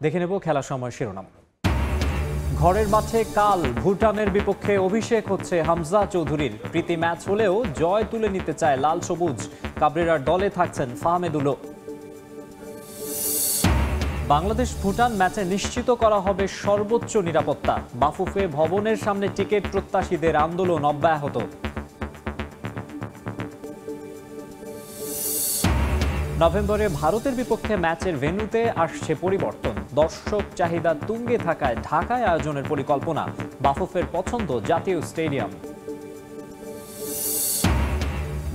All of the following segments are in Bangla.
দেখে নেব খেলার সময় শিরোনাম। ঘরের মাঠে কাল ভুটানের বিপক্ষে অভিষেক হচ্ছে হামজা চৌধুরীর। প্রীতি ম্যাচ হলেও জয় তুলে নিতে চায় লাল সবুজ। কাবরেরার দলে থাকছেন ফাহমেদুলও। বাংলাদেশ ভুটান ম্যাচে নিশ্চিত করা হবে সর্বোচ্চ নিরাপত্তা। বাফুফে ভবনের সামনে টিকিট প্রত্যাশীদের আন্দোলন অব্যাহত। নভেম্বরে ভারতের বিপক্ষে ম্যাচের ভেন্যুতে আসছে পরিবর্তন। দর্শক চাহিদা তুঙ্গে থাকায় ঢাকায় আয়োজনের পরিকল্পনা। বাফুফের পছন্দ জাতীয় স্টেডিয়াম।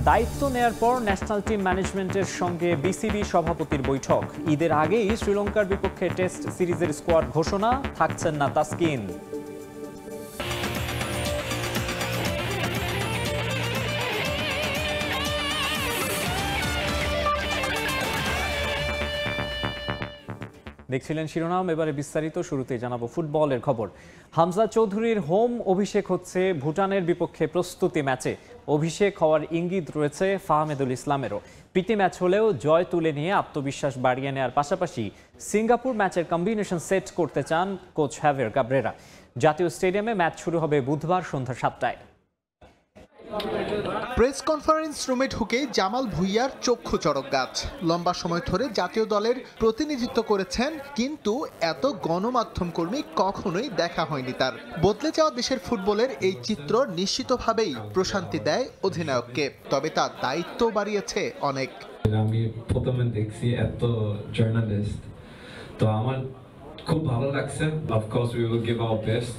দায়িত্ব নেয়ার পর ন্যাশনাল টিম ম্যানেজমেন্টের সঙ্গে বিসিবি সভাপতির বৈঠক। ঈদের আগেই শ্রীলঙ্কার বিপক্ষে টেস্ট সিরিজের স্কোয়াড ঘোষণা, থাকছেন না তাসকিন। দেখছিলেন শিরোনাম, এবারে বিস্তারিত। শুরুতেই জানাবো ফুটবলের খবর। হামজা চৌধুরীর হোম অভিষেক হচ্ছে ভুটানের বিপক্ষে প্রস্তুতি ম্যাচে। অভিষেক হওয়ার ইঙ্গিত রয়েছে ফাহমেদুল ইসলামেরও। প্রীতি ম্যাচ হলেও জয় তুলে নিয়ে আত্মবিশ্বাস বাড়িয়ে নেওয়ার পাশাপাশি সিঙ্গাপুর ম্যাচের কম্বিনেশন সেট করতে চান কোচ হাভিয়ের কাবরেরা। জাতীয় স্টেডিয়ামে ম্যাচ শুরু হবে বুধবার সন্ধ্যা 7টায়। প্রেস কনফারেন্স রুমে ঢুকে জামাল ভুঁইয়ার চক্ষু চড়ক গাছ। লম্বা সময় ধরে জাতীয় দলের প্রতিনিধিত্ব করেছেন, কিন্তু এত গণমাধ্যম কর্মী কখনোই দেখা হয়নি তার। বদলে যাওয়া দেশের ফুটবলের এই চিত্র নিশ্চিতভাবেই প্রশান্তি দেয় অধিনায়ককে, তবে তার দায়িত্ব বাড়িয়েছে অনেক। আমি প্রথমে দেখছি এত জার্নালিস্ট, তো আমার খুব ভালো লাগছে। Of course we will give our best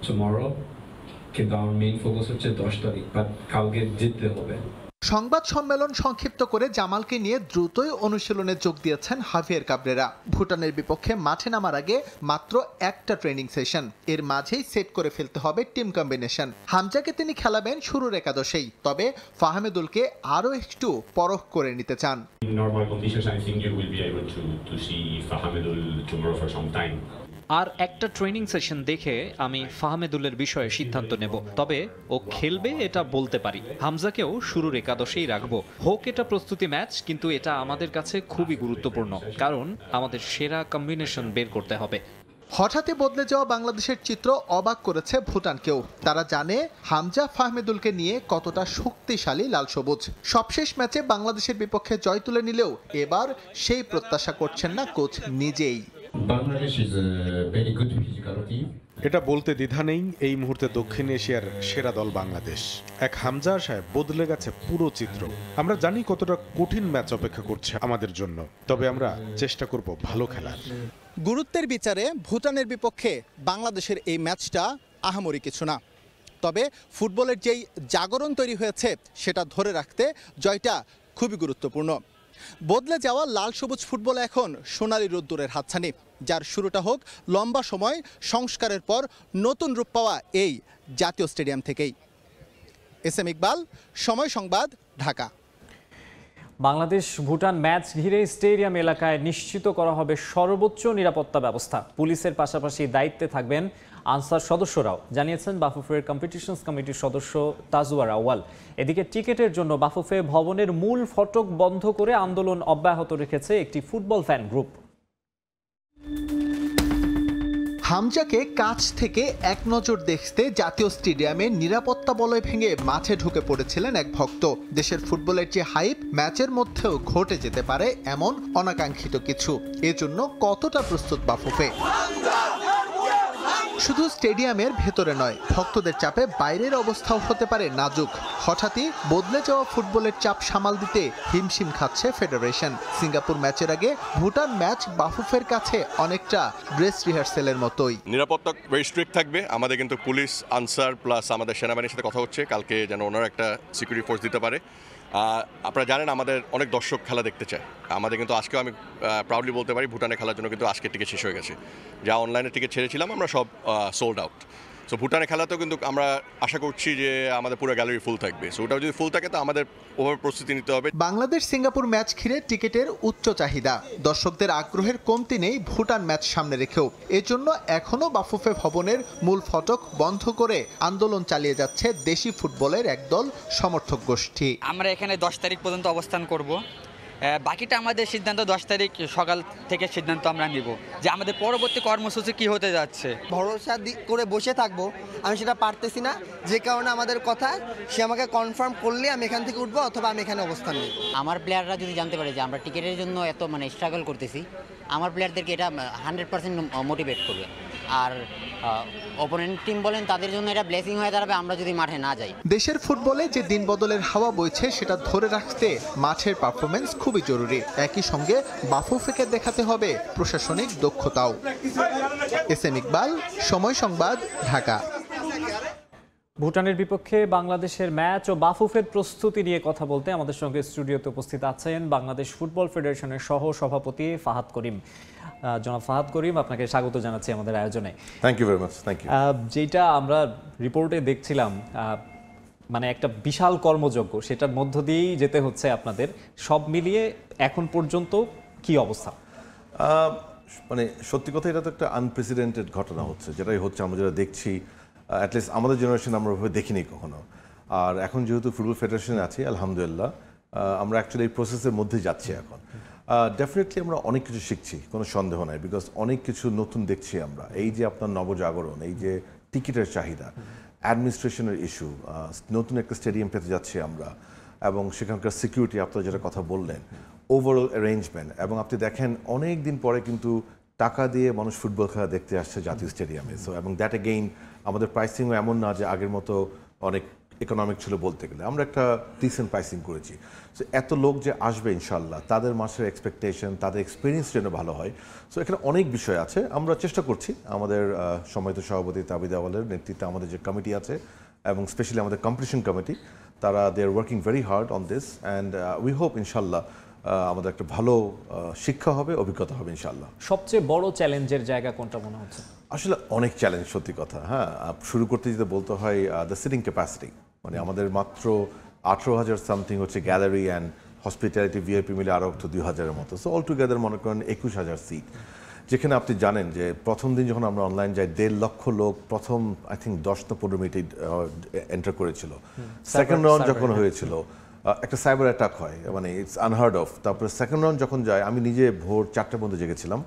tomorrow, কিন্তু আমার মেইন ফোকাস হচ্ছে 10 তারিখ, বাট কালকে জিততে হবে। সংবাদ সম্মেলন সংক্ষিপ্ত করে জামালকে নিয়ে দ্রুতই অনুশীলনে যোগ দিয়েছেন হাভিয়ের কাবরেরা। ভুটানের বিপক্ষে মাঠে নামার আগে মাত্র একটা ট্রেনিং সেশন, এর মাঝেই সেট করে ফেলতে হবে টিম কম্বিনেশন। হামজাকে তিনি খেলাবেন শুরুর একাদশেই, তবে ফাহমেদুলকে আরও একটু পরখ করে নিতে চান। আর একটা ট্রেনিং সেশন দেখে আমি ফাহমেদুলের বিষয়ে সিদ্ধান্ত নেব, তবে ও খেলবে এটা বলতে পারি। হামজাকেও শুরুর একাদশেই রাখবো। হোক এটা প্রস্তুতি ম্যাচ, কিন্তু এটা আমাদের কাছে খুবই গুরুত্বপূর্ণ, কারণ আমাদের সেরা কম্বিনেশন বের করতে হবে। হঠাৎই বদলে যাওয়া বাংলাদেশের চিত্র অবাক করেছে ভুটানকেও। তারা জানে হামজা ফাহমেদুলকে নিয়ে কতটা শক্তিশালী লাল সবুজ। সবশেষ ম্যাচে বাংলাদেশের বিপক্ষে জয় তুলে নিলেও এবার সেই প্রত্যাশা করছেন না কোচ নিজেই। এটা বলতে দ্বিধা নেই, এই মুহূর্তে দক্ষিণ এশিয়ার সেরা দল বাংলাদেশ। এক হামজা আশায় বদলে গেছে পুরো চিত্র। আমরা জানি কতটা কঠিন ম্যাচ অপেক্ষা করছে আমাদের জন্য, তবে আমরা চেষ্টা করব ভালো খেলার। গুরুত্বের বিচারে ভুটানের বিপক্ষে বাংলাদেশের এই ম্যাচটা আহামরি কিছু না, তবে ফুটবলের যেই জাগরণ তৈরি হয়েছে সেটা ধরে রাখতে জয়টা খুবই গুরুত্বপূর্ণ। বদলে যাওয়া লাল সবুজ ফুটবল এখন সোনালী রোদ্দুরের হাতছানি, যার শুরুটা হোক লম্বা সময় সংস্কারের পর নতুন রূপ পাওয়া এই জাতীয় স্টেডিয়াম থেকেই। এস.এম. ইকবাল, সময় সংবাদ, ঢাকা। বাংলাদেশ ভুটান ম্যাচ ঘিরে স্টেডিয়াম এলাকায় নিশ্চিত করা হবে সর্বোচ্চ নিরাপত্তা ব্যবস্থা। পুলিশের পাশাপাশি দায়িত্বে থাকবেন আনসার সদস্যরাও, জানিয়েছেন বাফুফের কম্পিটিশনস কমিটির সদস্য তাজওয়ার আউয়াল। এদিকে টিকেটের জন্য বাফুফে ভবনের মূল ফটক বন্ধ করে আন্দোলন অব্যাহত রেখেছে একটি ফুটবল ফ্যান গ্রুপ। হামজাকে কাছ থেকে এক নজর দেখতে জাতীয় স্টেডিয়ামে নিরাপত্তা বলয় ভেঙে মাঠে ঢুকে পড়েছিলেন এক ভক্ত। দেশের ফুটবলের যে হাইপ ম্যাচের মধ্যেও ঘটে যেতে পারে এমন অনাকাঙ্ক্ষিত কিছু, এজন্য কতটা প্রস্তুত বাফুফে? শুধু স্টেডিয়ামের ভেতরে নয়, ভক্তদের চাপে বাইরের অবস্থাও হতে পারে নাজুক। হঠাৎই বদলে যাওয়া ফুটবলের চাপ সামাল দিতে হিমশিম খাচ্ছে ফেডারেশন। সিঙ্গাপুর ম্যাচের আগে ভুটান ম্যাচ বাফুফের কাছে অনেকটা ড্রেস রিহার্সেলের মতোই। নিরাপত্তা ভেরি স্ট্রিক্ট থাকবে আমাদের, কিন্তু পুলিশ, আনসার প্লাস আমাদের সেনাবাহিনীর সাথে কথা হচ্ছে কালকে যেন ওনারা একটা সিকিউরিটি ফোর্স দিতে পারে। আপনারা জানেন আমাদের অনেক দর্শক খেলা দেখতে চায়। আমাদের কিন্তু আজকেও আমি প্রাউডলি বলতে পারি ভুটানে খেলার জন্য কিন্তু আজকের টিকিট শেষ হয়ে গেছে। যা অনলাইনে টিকিট ছেড়েছিলাম আমরা সব সোল্ড আউট। সো ভুটানে খেলাতেও কিন্তু আমরা আশা করছি যে আমাদের পুরো গ্যালারি ফুল থাকবে। সো ওটাও যদি ফুল থাকে তো আমাদের ওভাবে প্রস্তুতি নিতে হবে। বাংলাদেশ সিঙ্গাপুর ম্যাচ ঘিরে টিকিটের উচ্চ চাহিদা, দর্শকদের আগ্রহের কমতি নেই ভুটান ম্যাচ সামনে রেখেও। এজন্য এখনও বাফুফে ভবনের মূল ফটক বন্ধ করে আন্দোলন চালিয়ে যাচ্ছে দেশি ফুটবলের একদল সমর্থক গোষ্ঠী। আমরা এখানে 10 তারিখ পর্যন্ত অবস্থান করব। বাকিটা আমাদের সিদ্ধান্ত 10 তারিখ সকাল থেকে সিদ্ধান্ত আমরা নিব যে আমাদের পরবর্তী কর্মসূচি কি হতে যাচ্ছে। ভরসা করে বসে থাকবো, আমি সেটা পারতেছি না, যে কারণে আমাদের কথা সে আমাকে কনফার্ম করলে আমি এখান থেকে উঠবো অথবা আমি এখানে অবস্থান নেব। আমার প্লেয়াররা যদি জানতে পারে যে আমরা টিকিটের জন্য এত স্ট্রাগল করতেছি, আমার প্লেয়ারদেরকে এটা 100% মোটিভেট করবে। আর অপোনেন্ট টিম বলেন তাদের জন্য এটা ব্লেসিং হয়ে দাঁড়াবে আমরা যদি মাঠে না যাই। দেশের ফুটবলে যে দিন বদলের হাওয়া বইছে সেটা ধরে রাখতে মাঠের পারফরমেন্স খুবই জরুরি। একই সঙ্গে বাফুফেকে দেখাতে হবে প্রশাসনিক দক্ষতাও। এস এম ইকবাল, সময় সংবাদ, ঢাকা। ভুটানের বিপক্ষে বাংলাদেশের ম্যাচ ও বাফুফের প্রস্তুতি নিয়ে কথা বলতে আমাদের সঙ্গে স্টুডিওতে উপস্থিত আছেন বাংলাদেশ ফুটবল ফেডারেশনের সহ সভাপতি ফাহাদ করিম। জনাব ফাহাদ করিম, আপনাকে স্বাগত জানাচ্ছি আমাদের আয়োজনে। Thank you very much. Thank you. যেটা আমরা রিপোর্টে দেখছিলাম, একটা বিশাল কর্মযজ্ঞ, সেটার মধ্য দিয়েই যেতে হচ্ছে আপনাদের। সব মিলিয়ে এখন পর্যন্ত কি অবস্থা? সত্যি কথা, এটা তো একটা আনপ্রেসিডেন্টেড ঘটনা হচ্ছে, যেটাই হচ্ছে আমরা যেটা দেখছি, অ্যাটলিস্ট আমাদের জেনারেশন আমরা ওইভাবে দেখিনি কখনো। আর এখন যেহেতু ফুটবল ফেডারেশনে আছি, আলহামদুলিল্লাহ আমরা অ্যাকচুয়ালি এই প্রসেসের মধ্যে যাচ্ছি এখন। ডেফিনেটলি আমরা অনেক কিছু শিখছি, কোনো সন্দেহ নাই, বিকজ অনেক কিছু নতুন দেখছি আমরা। এই যে আপনার নবজাগরণ, এই যে টিকিটের চাহিদা, অ্যাডমিনিস্ট্রেশনের ইস্যু, নতুন একটা স্টেডিয়াম পেতে যাচ্ছি আমরা, এবং সেখানকার সিকিউরিটি, আপনারা যেটা কথা বললেন, ওভারঅল অ্যারেঞ্জমেন্ট। এবং আপনি দেখেন অনেক দিন পরে কিন্তু টাকা দিয়ে মানুষ ফুটবল খেলা দেখতে আসছে জাতীয় স্টেডিয়ামে। সো এবং দ্যাট এগেইন আমাদের প্রাইসিংও এমন না যে আগের মতো অনেক ইকোনমিক ছিল বলতে গেলে, আমরা একটা ডিসেন্ট প্রাইসিং করেছি। সো এত লোক যে আসবে ইনশাল্লাহ, তাদের মাসের এক্সপেকটেশন, তাদের এক্সপিরিয়েন্স যেন ভালো হয়। সো এখানে অনেক বিষয় আছে, আমরা চেষ্টা করছি। আমাদের সম্মানিত সভাপতি তাবিদ আওয়ালের নেতৃত্বে আমাদের যে কমিটি আছে, এবং স্পেশালি আমাদের কম্পিটিশন কমিটি, তারা they are working very hard on this, and we hope ইনশাল্লাহ আমাদের একটা ভালো শিক্ষা হবে, অভিজ্ঞতা হবে ইনশাল্লাহ। সবচেয়ে বড় চ্যালেঞ্জের জায়গা কোনটা মনে হচ্ছে? আসলে অনেক চ্যালেঞ্জ, সত্যি কথা। হ্যাঁ, শুরু করতে যেতে বলতে হয় দ্য সিটিং ক্যাপাসিটি। আমাদের মাত্র 18,000 সামথিং হচ্ছে গ্যালারি অ্যান্ড হসপিটালিটি ভিআইপি মিলে আরও তো 2,000-এর মতো। সো অল টুগেদার মনে করেন 21,000 সিট, যেখানে আপনি জানেন যে প্রথম দিন যখন আমরা অনলাইন যাই, 1.5 লক্ষ লোক প্রথম আই থিঙ্ক 10-15 মিনিটে এন্টার করেছিল। সেকেন্ড রাউন্ড যখন হয়েছিল, একটা সাইবার অ্যাটাক হয়, ইটস আনহার্ড অফ। তারপরে সেকেন্ড রাউন্ড যখন যায়, আমি নিজে ভোর 4টার মধ্যে জেগেছিলাম।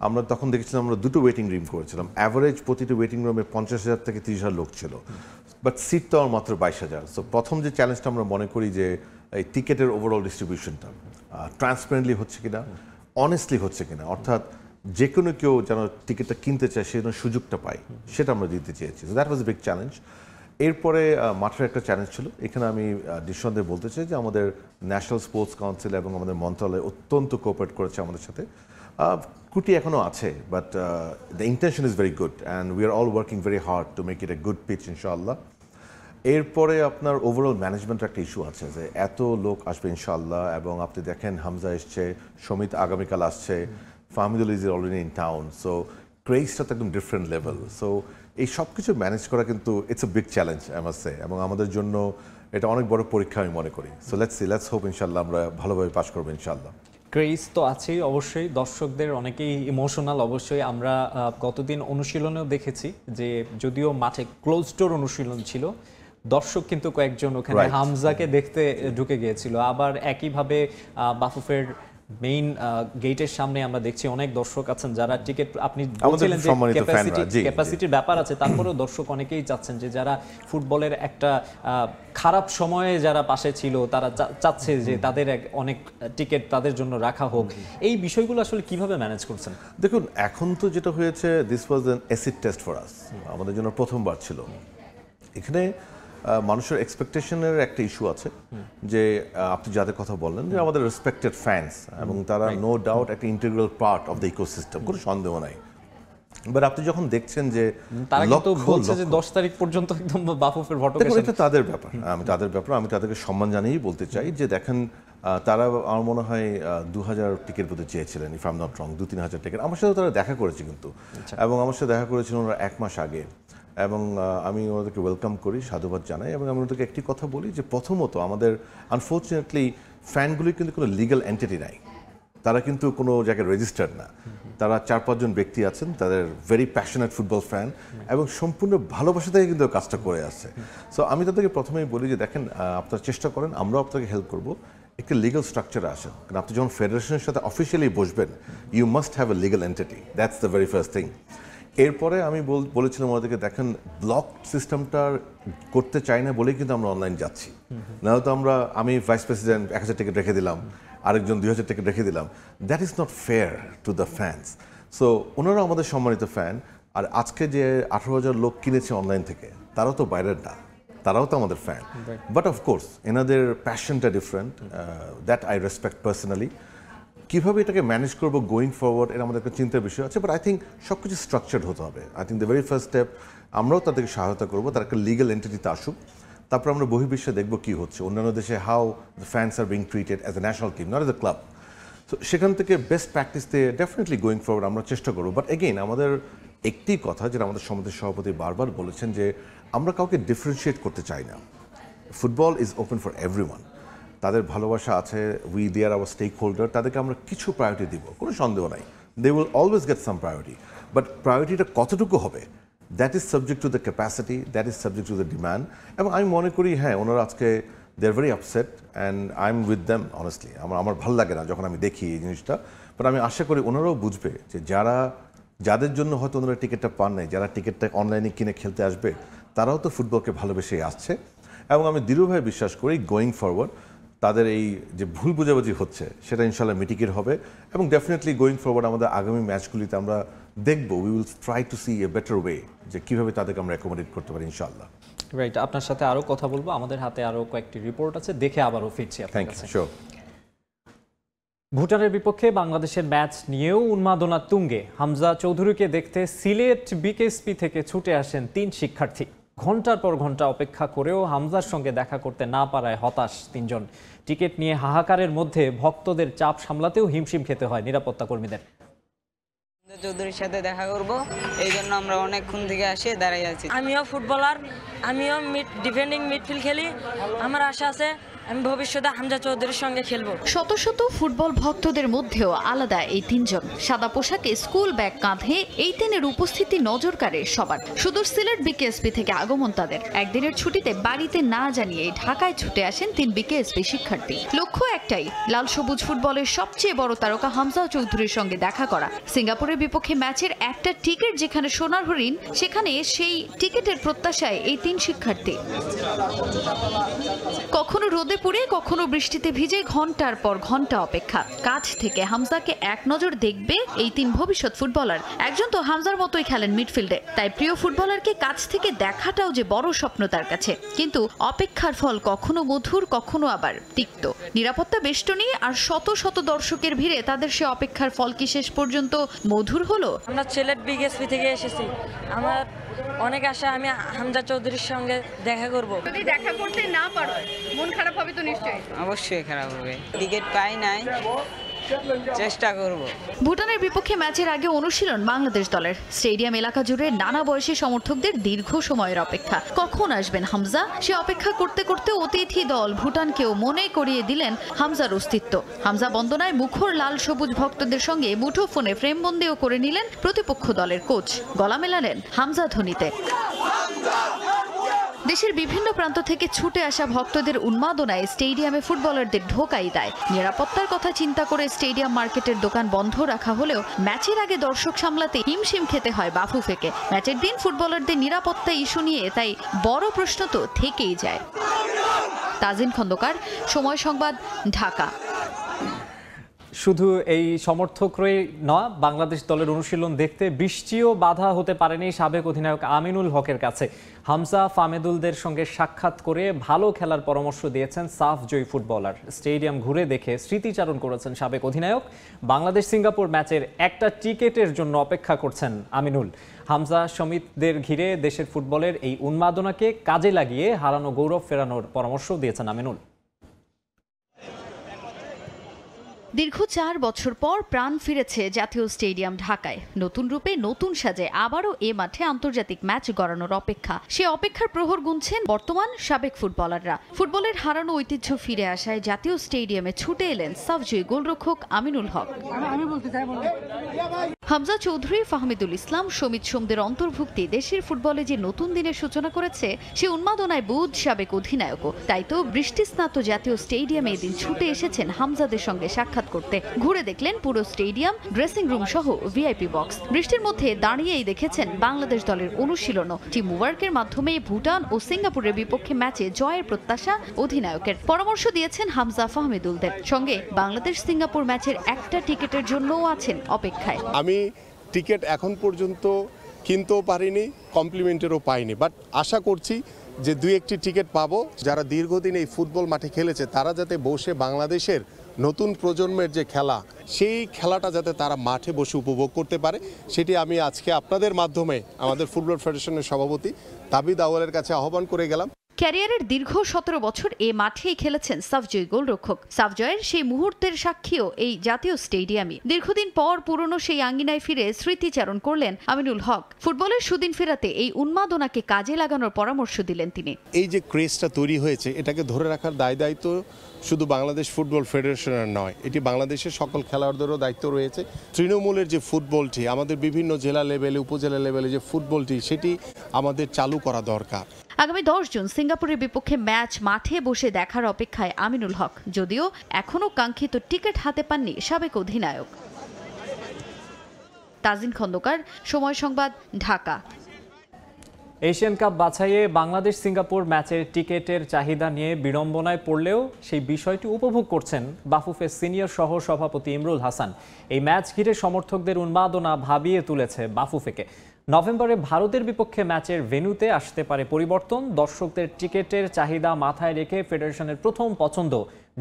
আমরা তখন দেখেছিলাম আমরা 2টো ওয়েটিং রুম করেছিলাম। অ্যাভারেজ প্রতিটি ওয়েটিং রুমে 50,000 থেকে 30,000 লোক ছিল, বাট সিট তো আমার মাত্র 22,000। সো প্রথম যে চ্যালেঞ্জটা আমরা মনে করি যে এই টিকেটের ওভারঅল ডিস্ট্রিবিউশনটা ট্রান্সপারেন্টলি হচ্ছে কিনা, অনেস্টলি হচ্ছে কিনা, অর্থাৎ যে কোনো কেউ যেন টিকিটটা কিনতে চায় সে যেন সুযোগটা পায়, সেটা আমরা দিতে চেয়েছি। So that was a big challenge. এরপরে মাঠের একটা চ্যালেঞ্জ ছিল। এখানে আমি নিঃসন্দেহে বলতে চাই যে আমাদের ন্যাশনাল স্পোর্টস কাউন্সিল এবং আমাদের মন্ত্রণালয় অত্যন্ত কোঅপারেট করেছে আমাদের সাথে। ত্রুটি এখনও আছে, but the intention is very good and we are all working very hard to make it a good pitch ইনশাআল্লাহ। এরপরে আপনার ওভারঅল ম্যানেজমেন্টের একটা ইস্যু আছে, যে এত লোক আসবে ইনশাআল্লাহ, এবং আপনি দেখেন হামজা এসছে, সমিত আগামীকাল আসছে, Fahmidul is already in town. So ক্রেজটা তো একদম ডিফারেন্ট লেভেল। সো এই সব কিছু ম্যানেজ করা কিন্তু it's a big challenge I must say, এবং আমাদের জন্য এটা অনেক বড় পরীক্ষা আমি মনে করি। সো লেটস হোপ ইনশাআল্লাহ আমরা ভালোভাবে পাস করবো ইনশাআল্লাহ। ক্রেজ তো আছেই অবশ্যই, দর্শকদের অনেকেই ইমোশনাল অবশ্যই। আমরা গতদিন অনুশীলনেও দেখেছি যে যদিও মাঠে ক্লোজ ডোর অনুশীলন ছিল, দর্শক কিন্তু কয়েকজন ওখানে হামজাকে দেখতে ঢুকে গিয়েছিল। আবার একইভাবে বাফুফের মেইন গেটের সামনে আমরা দেখছি অনেক দর্শক আছেন যারা টিকিট, আপনি বলছিলেন যে ক্যাপাসিটির ব্যাপার আছে, তারপরেও দর্শক অনেকেই চাচ্ছেন যে যারা ফুটবলের একটা খারাপ সময়ে যারা পাশে ছিল, তারা চাচ্ছে যে তাদের অনেক টিকিট তাদের জন্য রাখা হোক। এই বিষয়গুলো আসলে কিভাবে ম্যানেজ করছেন? দেখুন, এখন তো যেটা হয়েছে, this was an acid test for us, আমাদের জন্য প্রথমবার ছিল। এখানে মানুষের এক্সপেকটেশনের একটা ইস্যু আছে, যে আপনি যাদের কথা বললেন যে আমাদের রেসপেক্টেড ফ্যান্স, এবং তারা নো ডাউট একটা integral part of the ecosystem, কোনো সন্দেহ নাই। বাট আপনি যখন দেখছেন যে তারা কিন্তু বলছে যে 10 তারিখ পর্যন্ত একদম বাফুফের ভোকেশন, এটা তাদের ব্যাপার, আমি তাদেরকে সম্মান জানিয়েই বলতে চাই যে দেখেন, তারা আমার মনে হয় 2,000 টিকিট বোধহয় চেয়েছিলেন, if I am not wrong, 2-3 হাজার টিকিট। আমার সাথে তারা দেখা করেছে কিন্তু, এবং আমার সাথে দেখা করেছিলেন ওরা 1 মাস আগে, এবং আমি ওদেরকে ওয়েলকাম করি, সাধুবাদ জানাই, এবং আমি ওদেরকে একটি কথা বলি যে প্রথমত আমাদের আনফর্চুনেটলি ফ্যানগুলি কিন্তু কোনো লিগ্যাল এন্টিটি নাই, তারা কিন্তু কোনো জায়গায় রেজিস্টার্ড না। তারা 4-5 জন ব্যক্তি আছেন, তাদের ভেরি প্যাশনেট ফুটবল ফ্যান, এবং সম্পূর্ণ ভালোবাসা থেকে কিন্তু কাজটা করে আসছে। সো আমি তাদেরকে প্রথমেই বলি যে দেখেন, আপনারা চেষ্টা করেন, আমরাও আপনাকে হেল্প করব, একটি লিগাল স্ট্রাকচারে আসেন। কারণ আপনি যখন ফেডারেশনের সাথে অফিসিয়ালি বসবেন, you must have a legal entity, that's the very first thing. এরপরে আমি বলেছিলাম ওদেরকে, দেখেন ব্লক সিস্টেমটা করতে চাই না বলেই কিন্তু আমরা অনলাইন যাচ্ছি। নাহলে তো আমি ভাইস প্রেসিডেন্ট 1000 টিকিট রেখে দিলাম, আরেকজন 2000 টিকিট রেখে দিলাম, that is not fair to the fans. So ওনারা আমাদের সম্মানিত ফ্যান, আর আজকে যে 18,000 লোক কিনেছে অনলাইন থেকে, তারাও তো বাইরের না, তারাও তো আমাদের ফ্যান। বাট অফকোর্স এনাদের প্যাশনটা different, that I respect personally. কীভাবে এটাকে ম্যানেজ করবো গোয়িং ফরওয়ার্ড, এটা আমাদের একটা চিন্তার বিষয় আছে। বাট আই থিঙ্ক সব কিছু স্ট্রাকচার্ড হতে হবে। I think the very first step, আমরাও তাদেরকে সহায়তা করবো, তার একটা লিগাল এন্টিটিতে আসুক। তারপর আমরা বহির্বিশ্বে দেখবো কী হচ্ছে, অন্যান্য দেশে how the fans are being treated as a national team, not as a club. তো সেখান থেকে বেস্ট প্র্যাকটিস দিয়ে ডেফিনেটলি গোয়িং ফরওয়ার্ড আমরা চেষ্টা করবো। বাট এগেইন আমাদের একটি কথা, যেটা আমাদের সমিতির সভাপতি বারবার বলেছেন, যে আমরা কাউকে ডিফারেন্সিয়েট করতে চাই না। Football is open for everyone. তাদের ভালোবাসা আছে, we they are our stakeholder, তাদেরকে আমরা কিছু প্রায়োরিটি দিব, কোনো সন্দেহ নাই। They will always get some priority, but প্রায়োরিটিটা কতটুকু হবে, that is subject to the capacity, that is subject to the demand. এবং আমি মনে করি হ্যাঁ, ওনারা আজকে they are very upset and I am with them honestly. আমার ভালো লাগে না যখন আমি দেখি এই জিনিসটা, বাট আমি আশা করি ওনারাও বুঝবে যে যাদের জন্য হয়তো ওনারা টিকিটটা পান নাই, যারা টিকিটটা অনলাইনে কিনে খেলতে আসবে, তারাও তো ফুটবলকে ভালোবেসে আসছে। এবং আমি দৃঢ়ভাবে বিশ্বাস করি গোয়িং ফরওয়ার্ড তাদের এই যে ভুল বোঝাবুঝি হচ্ছে, সেটা ইনশাল্লাহ মিটিগেট হবে। এবং ডেফিনেটলি গোয়িং ফরওয়ার্ড আমাদের আগামী ম্যাচগুলিতে আমরা দেখবো, we will try to see a better way, যে কীভাবে তাদেরকে আমরা অ্যাকোমোডেট করতে পারি ইনশাল্লাহ। রাইট, আপনার সাথে আরও কথা বলবো, আমাদের হাতে আরও কয়েকটি রিপোর্ট আছে, দেখে আবারও ফিরছি আপনার কাছে। শিওর। ভুটানের বিপক্ষে বাংলাদেশের ম্যাচ নিয়েও উন্মাদনা তুঙ্গে। হামজা চৌধুরীকে দেখতে সিলেট বিকেএসপি থেকে ছুটে আসেন 3 শিক্ষার্থী। ঘন্টার পর ঘন্টা অপেক্ষা করেও হামজার সঙ্গে দেখা করতে না পারায় হতাশ 3 জন। টিকিট নিয়ে হাহাকারের মধ্যে ভক্তদের চাপ সামলাতেও হিমশিম খেতে হয় নিরাপত্তা কর্মীদের। চৌধুরীর সাথে দেখা করব, এই জন্য আমরা অনেকক্ষণ থেকে আসে দাঁড়াই আছি। আমিও ফুটবলার, আমিও ডিফেন্ডিং মিডফিল্ড খেলি। আমার আশা আছে আমি ভবিষ্যতে হামজা চৌধুরীর সঙ্গে খেলবো। শত শত ফুটবল ভক্তদের মধ্যেও আলাদা এই 3 জন। সাদা পোশাকে স্কুল ব্যাগ কাঁধে এই 3-এর উপস্থিতি নজর কাড়ে সবার। সুদূর সিলেট বিকেএসপি থেকে আগমন তাদের। একদিনের ছুটিতে বাড়িতে না জানিয়ে ঢাকায় ছুটে আসেন 3 বিকেএসপি শিক্ষার্থী। লক্ষ্য একটাই, লাল সবুজ ফুটবলের সবচেয়ে বড় তারকা হামজা চৌধুরীর সঙ্গে দেখা করা। সিঙ্গাপুরের বিপক্ষে ম্যাচের একটা টিকিট যেখানে সোনার হরিণ, সেখানে সেই টিকিটের প্রত্যাশায় এই 3 শিক্ষার্থী। কখনো রোদে পুড়ে, কখনো বৃষ্টিতে ভিজে ঘন্টার পর ঘন্টা অপেক্ষা। কাছ থেকে হামজাকে এক নজর দেখবে এই 3 ভবিষ্যৎ ফুটবলার। একজন তো হামজার মতোই খেলেন মিডফিল্ডে, তাই প্রিয় ফুটবলারকে কাছ থেকে দেখাটাও যে বড় স্বপ্ন তার কাছে। কিন্তু অপেক্ষার ফল কখনো মধুর, কখনো আবার তিক্ত। নিরাপত্তা বেষ্টনী আর শত শত দর্শকের ভিড়ে তাদের সে অপেক্ষার ফল কি শেষ পর্যন্ত মধুর হলো? আমরা সিলেট বিকেএসপি থেকে এসেছি, আমার অনেক আশা আমি হামজা চৌধুরীর সঙ্গে দেখা করব। যদি দেখা করতে না পারো মন খারাপ হবে তো নিশ্চয়ই? অবশ্যই খারাপ হবে, টিকিট পাই নাই, চেষ্টা করব। ভুটানের বিপক্ষে ম্যাচের আগে অনুশীলন বাংলাদেশ দলের। স্টেডিয়াম এলাকা জুড়ে নানা বয়সী সমর্থকদের দীর্ঘ সময়ের অপেক্ষা। কখন আসবেন হামজা, সে অপেক্ষা করতে করতে অতিথি দল ভুটানকেও মনে করিয়ে দিলেন হামজার অস্তিত্ব। হামজা বন্দনায় মুখর লাল সবুজ ভক্তদের সঙ্গে মুঠোফোনে ফ্রেমবন্দিও করে নিলেন প্রতিপক্ষ দলের কোচ। গলা মেলালেন হামজা ধ্বনিতে। দেশের বিভিন্ন প্রান্ত থেকে ছুটে আসা ভক্তদের উন্মাদনায় স্টেডিয়ামে ফুটবলারদের ঢোকাই দেয়। নিরাপত্তার কথা চিন্তা করে স্টেডিয়াম মার্কেটের দোকান বন্ধ রাখা হলেও ম্যাচের আগে দর্শক সামলাতে হিমশিম খেতে হয় বাফু ফেকে। ম্যাচের দিন ফুটবলারদের নিরাপত্তা ইস্যু নিয়ে তাই বড় প্রশ্ন তো থেকেই যায়। তাজিন খন্দকার, সময় সংবাদ, ঢাকা। শুধু এই সমর্থকরাই নয়, বাংলাদেশ দলের অনুশীলন দেখতে বৃষ্টিও বাধা হতে পারেনি সাবেক অধিনায়ক আমিনুল হকের কাছে। হামজা ফামেদুলদের সঙ্গে সাক্ষাৎ করে ভালো খেলার পরামর্শ দিয়েছেন সাফ জয়ী ফুটবলার। স্টেডিয়াম ঘুরে দেখে স্মৃতিচারণ করেছেন সাবেক অধিনায়ক। বাংলাদেশ সিঙ্গাপুর ম্যাচের একটা টিকেটের জন্য অপেক্ষা করছেন আমিনুল। হামজা সমিতদের ঘিরে দেশের ফুটবলের এই উন্মাদনাকে কাজে লাগিয়ে হারানো গৌরব ফেরানোর পরামর্শ দিয়েছেন আমিনুল। দীর্ঘ 4 বছর পর প্রাণ ফিরেছে জাতীয় স্টেডিয়াম ঢাকায়। নতুন রূপে, নতুন সাজে আবারও এ মাঠে আন্তর্জাতিক ম্যাচ গড়ানোর অপেক্ষা। সে অপেক্ষার প্রহর গুনছেন বর্তমান সাবেক ফুটবলাররা। ফুটবলের হারানো ঐতিহ্য ফিরে আসায় জাতীয় স্টেডিয়ামে ছুটে এলেন সাফজয়ী গোলরক্ষক আমিনুল হক। হামজা চৌধুরী, ফাহমিদুল ইসলাম, সমিত সোমদের অন্তর্ভুক্তি দেশের ফুটবলে যে নতুন দিনের সূচনা করেছে সে উন্মাদনায় বুধ সাবেক অধিনায়কও। তাই তো বৃষ্টিস্নাত জাতীয় স্টেডিয়ামে এদিন ছুটে এসেছেন হামজাদের সঙ্গে সাক্ষাৎ করতে। ঘুরে দেখলেন পুরো স্টেডিয়াম, ড্রেসিং রুম সহ ভিআইপি বক্স। বৃষ্টির মধ্যে দাঁড়িয়েই দেখেছেন বাংলাদেশ দলের অনুশীলনও। টিম ওয়ার্কের মাধ্যমে ভুটান ও সিঙ্গাপুরের বিপক্ষে ম্যাচে জয়ের প্রত্যাশা অধিনায়কের। পরামর্শ দিয়েছেন হামজা ফাহমিদুলদের। সঙ্গে বাংলাদেশ সিঙ্গাপুর ম্যাচের একটা টিকিটের জন্যও আছেন অপেক্ষায়। আমি টিকিট এখন পর্যন্ত কিনতেও পারিনি, কমপ্লিমেন্টেরও পাইনি, বাট আশা করছি যে 2-1টি টিকিট পাবো। যারা দীর্ঘদিন এই ফুটবল মাঠে খেলেছে তারা যাতে বসে বাংলাদেশের নতুন প্রজন্মের যে খেলা, সেই খেলাটা যাতে তারা মাঠে বসে উপভোগ করতে পারে, সেটি আমি আজকে আপনাদের মাধ্যমে আমাদের ফুটবল ফেডারেশনের সভাপতি তাবিদ আউয়ালের কাছে আহ্বান করে গেলাম। ক্যারিয়ারের দীর্ঘ 17 বছর এ মাঠেই খেলেছেন সাফজয় গোলরক্ষক। সাফজয়ের সেই মুহূর্তের সাক্ষীও এই জাতীয় স্টেডিয়ামে। দীর্ঘদিন পর পুরনো সেই আঙ্গিনায় ফিরে স্মৃতিচারণ করলেন আমিনুল হক। ফুটবলের সুদিন ফেরাতে এই উন্মাদনাকে কাজে লাগানোর পরামর্শ দিলেন তিনি। এই যে ক্রেজটা তৈরি হয়েছে, এটাকে ধরে রাখার দায়িত্ব শুধু বাংলাদেশ ফুটবল ফেডারেশনের নয়, এটি বাংলাদেশের সকল খেলোয়াড়দেরও দায়িত্ব রয়েছে। তৃণমূলের যে ফুটবলটি, আমাদের বিভিন্ন জেলা লেভেলে, উপজেলা লেভেলে যে ফুটবলটি, সেটি আমাদের চালু করা দরকার। আগামী 10 জুন সিঙ্গাপুরের বিপক্ষে ম্যাচ মাঠে বসে দেখার অপেক্ষায় আমিনুল হক, যদিও এখনও কাঙ্ক্ষিত টিকিট হাতে পাননি সাবেক অধিনায়ক। তাজিন খন্দকার, সময় সংবাদ, ঢাকা। এশিয়ান কাপ বাছাইয়ে বাংলাদেশ সিঙ্গাপুর ম্যাচের টিকেটের চাহিদা নিয়ে বিড়ম্বনায় পড়লেও সেই বিষয়টি উপভোগ করছেন বাফুফের সিনিয়র সহ সভাপতি ইমরুল হাসান। এই ম্যাচ ঘিরে সমর্থকদের উন্মাদনা ভাবিয়ে তুলেছে বাফুফেকে। নভেম্বরে ভারতের বিপক্ষে ম্যাচের ভেন্যুতে আসতে পারে পরিবর্তন। দর্শকদের টিকেটের চাহিদা মাথায় রেখে ফেডারেশনের প্রথম পছন্দ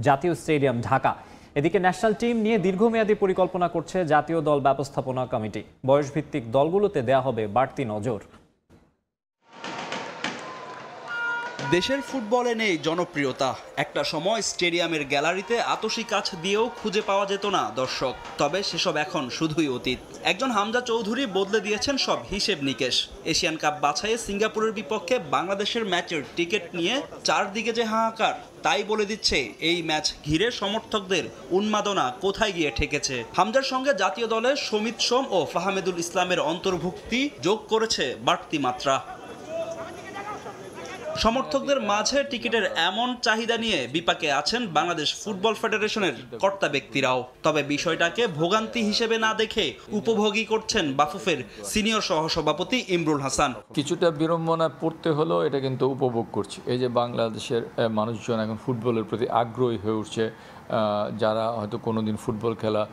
জাতীয় স্টেডিয়াম ঢাকা। এদিকে ন্যাশনাল টিম নিয়ে দীর্ঘমেয়াদী পরিকল্পনা করছে জাতীয় দল ব্যবস্থাপনা কমিটি। বয়সভিত্তিক দলগুলোতে দেয়া হবে বাড়তি নজর। দেশের ফুটবলে নেই জনপ্রিয়তা। একটা সময় স্টেডিয়ামের গ্যালারিতে আতশি কাছ দিয়েও খুঁজে পাওয়া যেত না দর্শক। তবে সেসব এখন শুধুই অতীত। একজন হামজা চৌধুরী বদলে দিয়েছেন সব হিসেব নিকেশ। এশিয়ান কাপ বাছাইয়ে সিঙ্গাপুরের বিপক্ষে বাংলাদেশের ম্যাচের টিকিট নিয়ে চারদিকে যে হাহাকার, তাই বলে দিচ্ছে এই ম্যাচ ঘিরে সমর্থকদের উন্মাদনা কোথায় গিয়ে ঠেকেছে। হামজার সঙ্গে জাতীয় দলে সমিত সোম ও ফাহমিদুল ইসলামের অন্তর্ভুক্তি যোগ করেছে বাড়তি মাত্রা। সমর্থকদের মাঝে টিকিটের এমন চাহিদা নিয়ে বিপাকে আছেন বাংলাদেশ ফুটবল ফেডারেশনের কর্তা ব্যক্তিরাও। তবে বিষয়টাকে ভোগান্তি হিসেবে না দেখে উপভোগী করছেন বাফুফের সিনিয়র সহসভাপতি ইমরুল হাসান। কিছুটা বিড়ম্বনায় পড়তে হলেও এটা কিন্তু উপভোগ করছি। এই যে বাংলাদেশের মানুষজন এখন ফুটবলের প্রতি আগ্রহী হয়ে উঠছে, যারা হয়তো কোনোদিন ফুটবল খেলা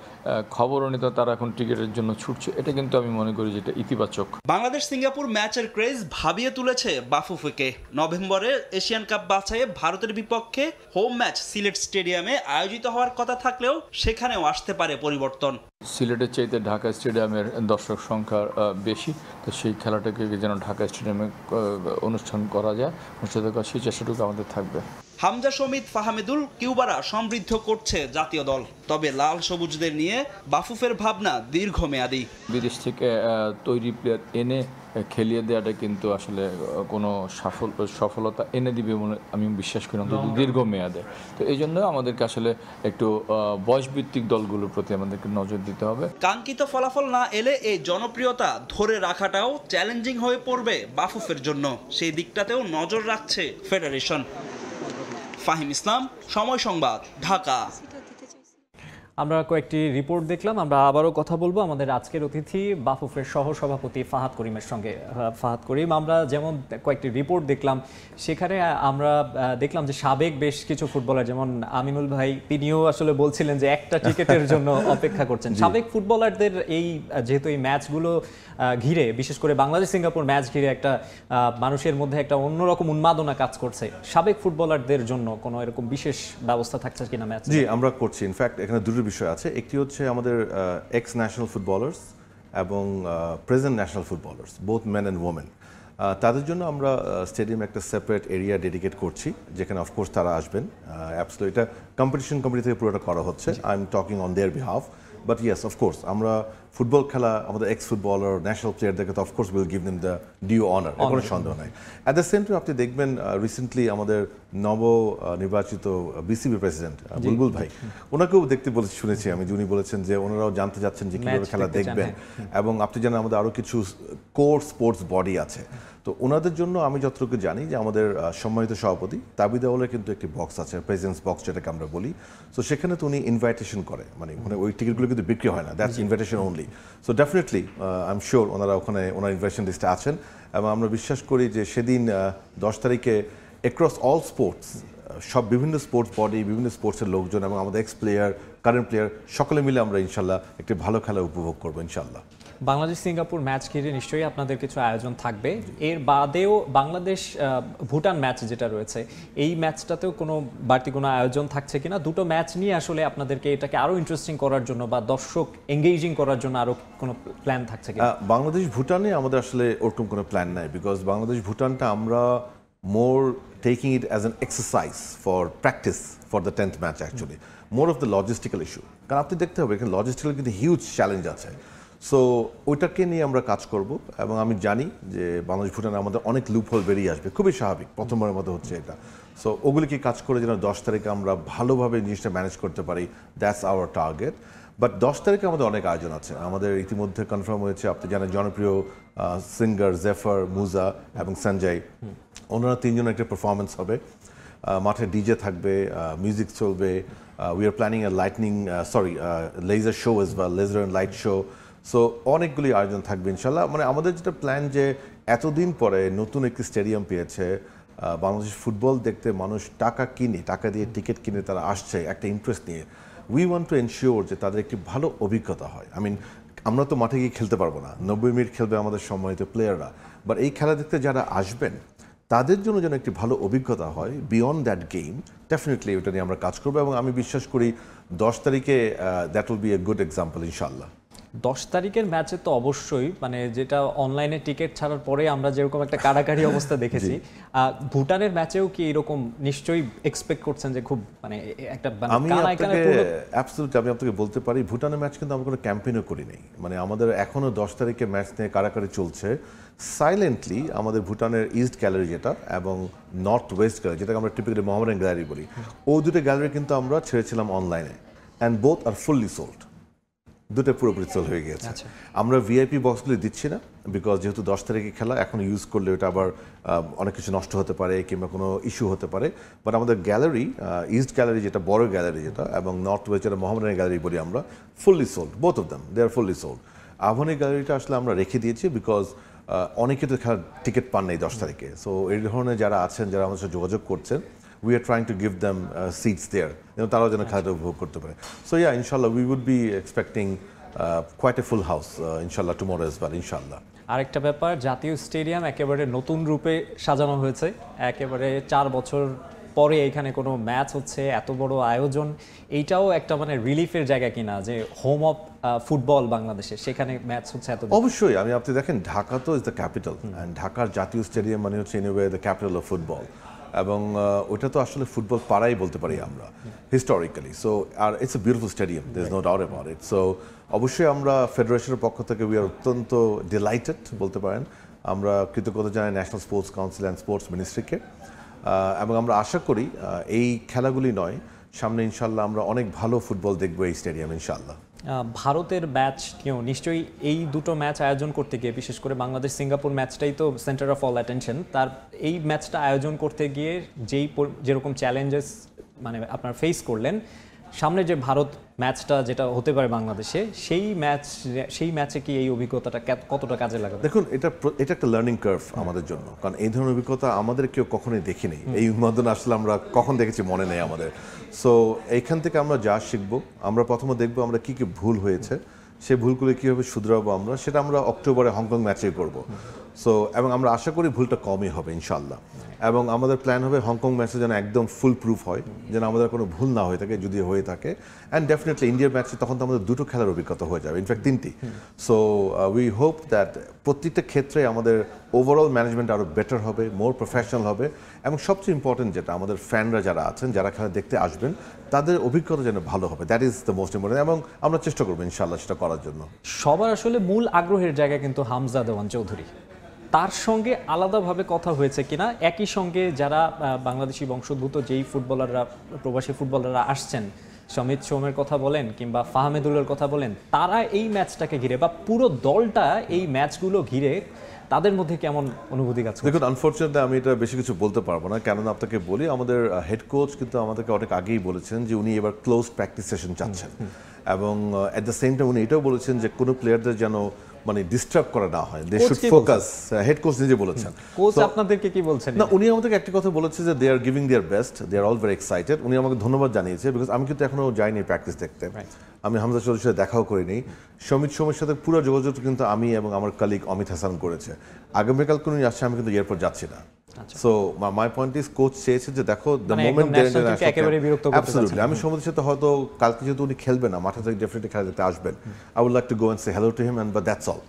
খবরও নিত তারা এখন টিকিটের জন্য ছুটছে, এটা কিন্তু আমি মনে করি যেটা ইতিবাচক। বাংলাদেশ সিঙ্গাপুর ম্যাচের ক্রেজ ভাবিয়ে তুলেছে বাফুফেকে। নভেম্বরে এশিয়ান কাপ বাছাইয়ে ভারতের বিপক্ষে হোম ম্যাচ সিলেট স্টেডিয়ামে আয়োজিত হওয়ার কথা থাকলেও সেখানেও আসতে পারে পরিবর্তন। সিলেটের চাইতে ঢাকা স্টেডিয়ামের দর্শক সংখ্যা বেশি, তো সেই খেলাটাকে যেন ঢাকা স্টেডিয়ামে অনুষ্ঠান করা যায়, অনুষ্ঠিত করার সেই চেষ্টাটুকু আমাদের থাকবে। হামজা, সমিত, ফাহমিদুল, কিউবারা সমৃদ্ধ করছে জাতীয় দল। তবে লাল সবুজদের নিয়ে বাফুফের ভাবনা দীর্ঘমেয়াদী। বিদেশ থেকে তৈরি প্লেয়ার এনে খেলিয়ে দেওয়াটা কিন্তু আসলে কোনো সফলতা এনে দিবে বলে আমি বিশ্বাস করি, অন্তত দীর্ঘমেয়াদে। তো এই জন্য আমাদেরকে আসলে একটু বয়সভিত্তিক দলগুলোর প্রতি আমাদেরকে নজর দিতে হবে। কাঙ্ক্ষিত ফলাফল না এলে এই জনপ্রিয়তা ধরে রাখাটাও চ্যালেঞ্জিং হয়ে পড়বে বাফুফের জন্য। সেই দিকটাতেও নজর রাখছে ফেডারেশন। ফাহিম ইসলাম, সময় সংবাদ, ঢাকা। আমরা কয়েকটি রিপোর্ট দেখলাম। আমরা আবারও কথা বলবো আমাদের আজকের অতিথি বাফুফের সহসভাপতি ফাহাদ করিমের সঙ্গে। ফাহাদ করিম, আমরা যেমন কয়েকটি রিপোর্ট দেখলাম, সেখানে আমরা দেখলাম যে সাবেক বেশ কিছু ফুটবলার, যেমন আমিনুল ভাই, তিনিও আসলে বলছিলেন যে একটা টিকিটের জন্য অপেক্ষা করছেন। সাবেক ফুটবলারদের এই যেহেতু এই ম্যাচগুলো ঘিরে, বিশেষ করে বাংলাদেশ সিঙ্গাপুর ম্যাচ ঘিরে একটা মানুষের মধ্যে একটা অন্যরকম উন্মাদনা কাজ করছে, সাবেক ফুটবলারদের জন্য কোনো এরকম বিশেষ ব্যবস্থা থাকছে কিনা ম্যাচ? জি, আমরা করছি। ইনফ্যাক্ট এখানে দুটো বিষয় আছে। একটি হচ্ছে আমাদের এক্স ন্যাশনাল ফুটবলার্স এবং present national footballers, both men and women. তাদের জন্য আমরা স্টেডিয়ামে একটা সেপারেট এরিয়া ডেডিকেট করছি, যেখানে অফকোর্স তারা আসবেন। অ্যাবসলিউটলি এটা কম্পিটিশন কমিটি থেকে পুরোটা করা হচ্ছে। I am talking on their behalf. But yes of course আমরা ফুটবল খেলা আমাদের এক্স ফুটবলার ন্যাশনাল প্লেয়ারদেরকে তো of course will give them the due honour, কোনো সন্দেহ নাই। অ্যাট দ্য সেম টাইম আপনি দেখবেন রিসেন্টলি আমাদের নব নির্বাচিত বিসিবি প্রেসিডেন্ট বুলবুল ভাই, ওনাকেও দেখতে শুনেছি আমি যে উনি বলেছেন যে ওনারাও জানতে যাচ্ছেন যে কীভাবে খেলা দেখবেন, এবং আপনি জানেন আমাদের আরও কিছু কোর স্পোর্টস বডি আছে, তো ওনাদের জন্য আমি যতটুকু জানি যে আমাদের সম্মানিত সভাপতি তাবিদ আউলের কিন্তু একটি বক্স আছে, প্রেজেন্স বক্স যেটাকে আমরা বলি। সো সেখানে তো উনি ইনভাইটেশন করে, মানে ওই টিকিটগুলো কিন্তু বিক্রি হয় না, that's invitation only. So definitely I am sure ওনারা ওখানে ওনার ইনভাইটেশন লিস্টে আছেন, এবং আমরা বিশ্বাস করি যে সেদিন 10 তারিখে অ্যাক্রস অল স্পোর্টস, সব বিভিন্ন স্পোর্টস বডি, বিভিন্ন স্পোর্টসের লোকজন এবং আমাদের এক্স প্লেয়ার, কারেন্ট প্লেয়ার সকলে মিলে আমরা ইনশাল্লাহ একটি ভালো খেলা উপভোগ করবো ইনশাল্লাহ। বাংলাদেশ সিঙ্গাপুর ম্যাচ ঘিরে নিশ্চয়ই আপনাদের কিছু আয়োজন থাকবে, এর বাদেও বাংলাদেশ ভুটান ম্যাচ যেটা রয়েছে এই ম্যাচটাতেও কোনো বাড়তি কোনো আয়োজন থাকছে কিনা? দুটো ম্যাচ নিয়ে আসলে আপনাদেরকে এটাকে আরও ইন্টারেস্টিং করার জন্য বা দর্শক এঙ্গেজিং করার জন্য আরও কোনো প্ল্যান থাকছে কিনা? বাংলাদেশ ভুটানে আমাদের আসলে ওরকম কোনো প্ল্যান নাই, বিকজ বাংলাদেশ ভুটানটা আমরা more taking it as an exercise for practice for the 10th match, actually more of the logistical issue, কারণ আপনি দেখতে হবে এখানে লজিস্টিক্যাল কিন্তু হিউজ চ্যালেঞ্জ আছে। সো ওইটাকে নিয়ে আমরা কাজ করব, এবং আমি জানি যে বাংলাদেশ ভুটানে আমাদের অনেক লুপহোল বেরিয়ে আসবে, খুবই স্বাভাবিক, প্রথমবারের মতো হচ্ছে এটা। সো ওগুলিকে কাজ করে যেন 10 তারিখে আমরা ভালোভাবে জিনিসটা ম্যানেজ করতে পারি, দ্যাটস আওয়ার টার্গেট। বাট 10 তারিখে আমাদের অনেক আয়োজন আছে, আমাদের ইতিমধ্যে কনফার্ম হয়েছে, আপনি জানেন জনপ্রিয় সিঙ্গার জেফার, মুজা এবং সঞ্জয়, ওনারা তিনজনের একটা পারফরমেন্স হবে, মাঠে ডিজে থাকবে, মিউজিক চলবে, we are planning a laser show as well, laser and light show. So অনেকগুলি আয়োজন থাকবে ইনশাল্লাহ। মানে আমাদের যেটা প্ল্যান যে এতদিন পরে নতুন একটি স্টেডিয়াম পেয়েছে, বাংলাদেশ ফুটবল দেখতে মানুষ টাকা দিয়ে টিকিট কিনে তারা আসছে একটা ইন্টারেস্ট নিয়ে, উই ওয়ান্ট টু এনশিওর যে তাদের একটি ভালো অভিজ্ঞতা হয়। আই মিন আমরা তো মাঠে গিয়ে খেলতে পারবো না, 90 মিনিট খেলবে আমাদের সম্মানিত প্লেয়াররা, বাট এই খেলা দেখতে যারা আসবেন তাদের জন্য যেন একটি ভালো অভিজ্ঞতা হয় বিয়ন্ড দ্যাট গেম, ডেফিনেটলি ওটা নিয়ে আমরা কাজ করবো, এবং আমি বিশ্বাস করি 10 তারিখে that will B a good example ইনশাল্লাহ। 10 তারিখের ম্যাচে তো অবশ্যই, মানে যেটা অনলাইনে টিকিট ছাড়ার পরে আমরা যেরকম একটা কাড়াকাড়ি অবস্থা দেখেছি, ভুটানের ম্যাচেও কি এরকম নিশ্চয়ই এক্সপেক্ট করছেন যে খুব মানে একটা আমি আপনাকে বলতে পারি ভুটানের ম্যাচ কিন্তু আমরা কোনো ক্যাম্পেইনও করি নাই, মানে আমাদের এখনো 10 তারিখে ম্যাচ নিয়ে কাড়াকাড়ি চলছে সাইলেন্টলি। আমাদের ভুটানের ইস্ট গ্যালারি যেটা এবং নর্থ ওয়েস্ট গ্যালারি, যেটাকে আমরা টিপিক্যালি মোহামেডান গ্যালারি বলি, ও দুটো গ্যালারি কিন্তু আমরা ছেড়েছিলাম অনলাইনে, and both are fully sold, দুটো পুরোপুরি সেল হয়ে গিয়েছে। আমরা ভিআইপি বক্সগুলি দিচ্ছি না, বিকজ যেহেতু 10 তারিখে খেলা, এখন ইউজ করলে ওটা আবার অনেক কিছু নষ্ট হতে পারে কিংবা কোনো ইস্যু হতে পারে। বাট আমাদের গ্যালারি, ইস্ট গ্যালারি যেটা বড় গ্যালারি যেটা, এবং নর্থ ওয়েস্ট যেটা মোহামেডান গ্যালারি বলি আমরা, fully sold, both of them they are fully sold. আহ্বানের গ্যালারিটা আসলে আমরা রেখে দিয়েছি বিকজ অনেকে তো খেলার টিকিট পান নাই 10 তারিখে। সো এই ধরনের যারা আছেন, যারা আমাদের সাথে যোগাযোগ করছেন, we are trying to give them seats there, তারাও যেন খেলাটা উপভোগ করতে পারে। সো ইয়া, ইনশাল্লাহ we would be expecting quite a full house ইনশাল্লাহ tomorrow as well ইনশাল্লাহ। আরেকটা ব্যাপার, জাতীয় স্টেডিয়াম একেবারে নতুন রূপে সাজানো হয়েছে, একেবারে 4 বছর পরে এখানে কোনো ম্যাচ হচ্ছে, এত বড় আয়োজন, এইটাও একটা মানে রিলিফের জায়গা কিনা যে হোম অফ ফুটবল বাংলাদেশে, সেখানে ম্যাচ হচ্ছে এত। অবশ্যই, আপনি দেখেন ঢাকা তো ইজ দ্য ক্যাপিটাল, অ্যান্ড ঢাকার জাতীয় স্টেডিয়াম মানে হচ্ছে anyway the capital of football, এবং ওটা তো আসলে ফুটবল পাড়াই বলতে পারি আমরা হিস্টোরিক্যালি। সো আর it's a beautiful stadium, there is no doubt about it. So অবশ্যই আমরা ফেডারেশনের পক্ষ থেকে উই আর অত্যন্ত ডিলাইটেড বলতে পারেন, আমরা কৃতজ্ঞতা জানাই national sports council and sports মিনিস্ট্রিকে, এবং আমরা আশা করি এই খেলাগুলি নয়, সামনে ইনশাল্লাহ আমরা অনেক ভালো ফুটবল দেখবো এই স্টেডিয়াম ইনশাল্লাহ। ভারতের ম্যাচকেও নিশ্চয়ই এই দুটো ম্যাচ আয়োজন করতে গিয়ে, বিশেষ করে বাংলাদেশ সিঙ্গাপুর ম্যাচটাই তো সেন্টার অফ অল অ্যাটেনশন, তার এই ম্যাচটা আয়োজন করতে গিয়ে যেরকম চ্যালেঞ্জেস মানে আপনার ফেস করলেন, সামনে যে ভারত ম্যাচটা যেটা হতে পারে বাংলাদেশে, সেই ম্যাচে কি এই অভিজ্ঞতাটা কতটা কাজে লাগাবে? দেখুন, এটা একটা লার্নিং কার্ভ আমাদের জন্য, কারণ এই ধরনের অভিজ্ঞতা আমাদের কেউ কখনোই দেখিনি। এই উন্মাদন আসলে আমরা কখন দেখেছি মনে নেই আমাদের। সো এইখান থেকে আমরা যা শিখবো, আমরা প্রথমে দেখবো আমরা কি ভুল হয়েছে, সেই ভুলগুলো কীভাবে শুধরাবো আমরা, সেটা আমরা অক্টোবরে হংকং ম্যাচে করব। সো এবং আমরা আশা করি ভুলটা কমই হবে ইনশাল্লাহ। এবং আমাদের প্ল্যান হবে হংকং ম্যাচে যেন একদম ফুল প্রুফ হয়, যেন আমাদের কোনো ভুল না হয়ে থাকে, যদি হয়ে থাকে। অ্যান্ড ডেফিনেটলি ইন্ডিয়ার ম্যাচে তখন তো আমাদের 2টো খেলার অভিজ্ঞতা হয়ে যাবে, ইনফ্যাক্ট 3টি। সো উই হোপ দ্যাট প্রত্যেকটা ক্ষেত্রে আমাদের ওভারঅল ম্যানেজমেন্ট আরও বেটার হবে, মোর প্রফেশনাল হবে, এবং সবচেয়ে ইম্পর্টেন্ট যেটা আমাদের ফ্যানরা যারা আছেন, যারা খেলা দেখতে আসবেন, তাদের অভিজ্ঞতা যেন ভালো হবে। That is the most important, এবং আমরা চেষ্টা করবো ইনশাআল্লাহ সেটা করার জন্য। সবার আসলে মূল আগ্রহের জায়গা কিন্তু হামজা দেওয়ান চৌধুরী। তার সঙ্গে আলাদাভাবে কথা হয়েছে কিনা, একই সঙ্গে যারা বাংলাদেশি বংশোদ্ভূত যেই ফুটবলাররা, প্রবাসী ফুটবলাররা আসছেন, সমিত সোমের কথা বলেন কিংবা ফাহমেদুলের কথা বলেন, তারা এই ম্যাচটাকে ঘিরে বা পুরো দলটা এই ম্যাচগুলো ঘিরে তাদের মধ্যে কেমন অনুভূতি কাজ? দেখুন, আনফর্চুনেটলি আমি এটা বেশি কিছু বলতে পারবো না, কেননা আপনাকে বলি আমাদের হেড কোচ কিন্তু আমাদেরকে অনেক আগেই বলেছেন যে উনি এবার ক্লোজ প্র্যাকটিস সেশন চাচ্ছেন, এবং অ্যাট দ্য সেম টাইম উনি এটাও বলেছেন যে কোনো প্লেয়ারদের যেন মানে ডিস্টার্ব করা না হয়, they should focus. Head coach নিজে বলেছেন। কোচ আপনাদেরকে কি বলছেন? না, উনি আমাদেরকে একটা কথা বলেছে যে they are giving their best, they are all very excited. উনি আমাকে ধন্যবাদ জানিয়েছে, বিকজ আমি কিন্তু এখনো যাইনি প্র্যাকটিস দেখতে, আমি হামজা চৌধুরীর সাথে দেখাও করিনি। সমিত সোমের সাথে পুরো যোগাযোগ কিন্তু আমি এবং আমার কলিগ অমিত হাসান করেছে। আগামীকাল কোন আসছে, আমি কিন্তু এয়ারপোর্ট যাচ্ছি না। So my point is, coach চেয়েছে যে দেখো দ্য মোমেন্ট অ্যাবসলিউটলি, আমি সমিতের সাথে হয়তো কালকে যেহেতু উনি খেলবে না, মাঠে থেকে ডেফিনেটলি খেলা দেখতে আসবেন, I would like to go and say hello to him, and but that's all.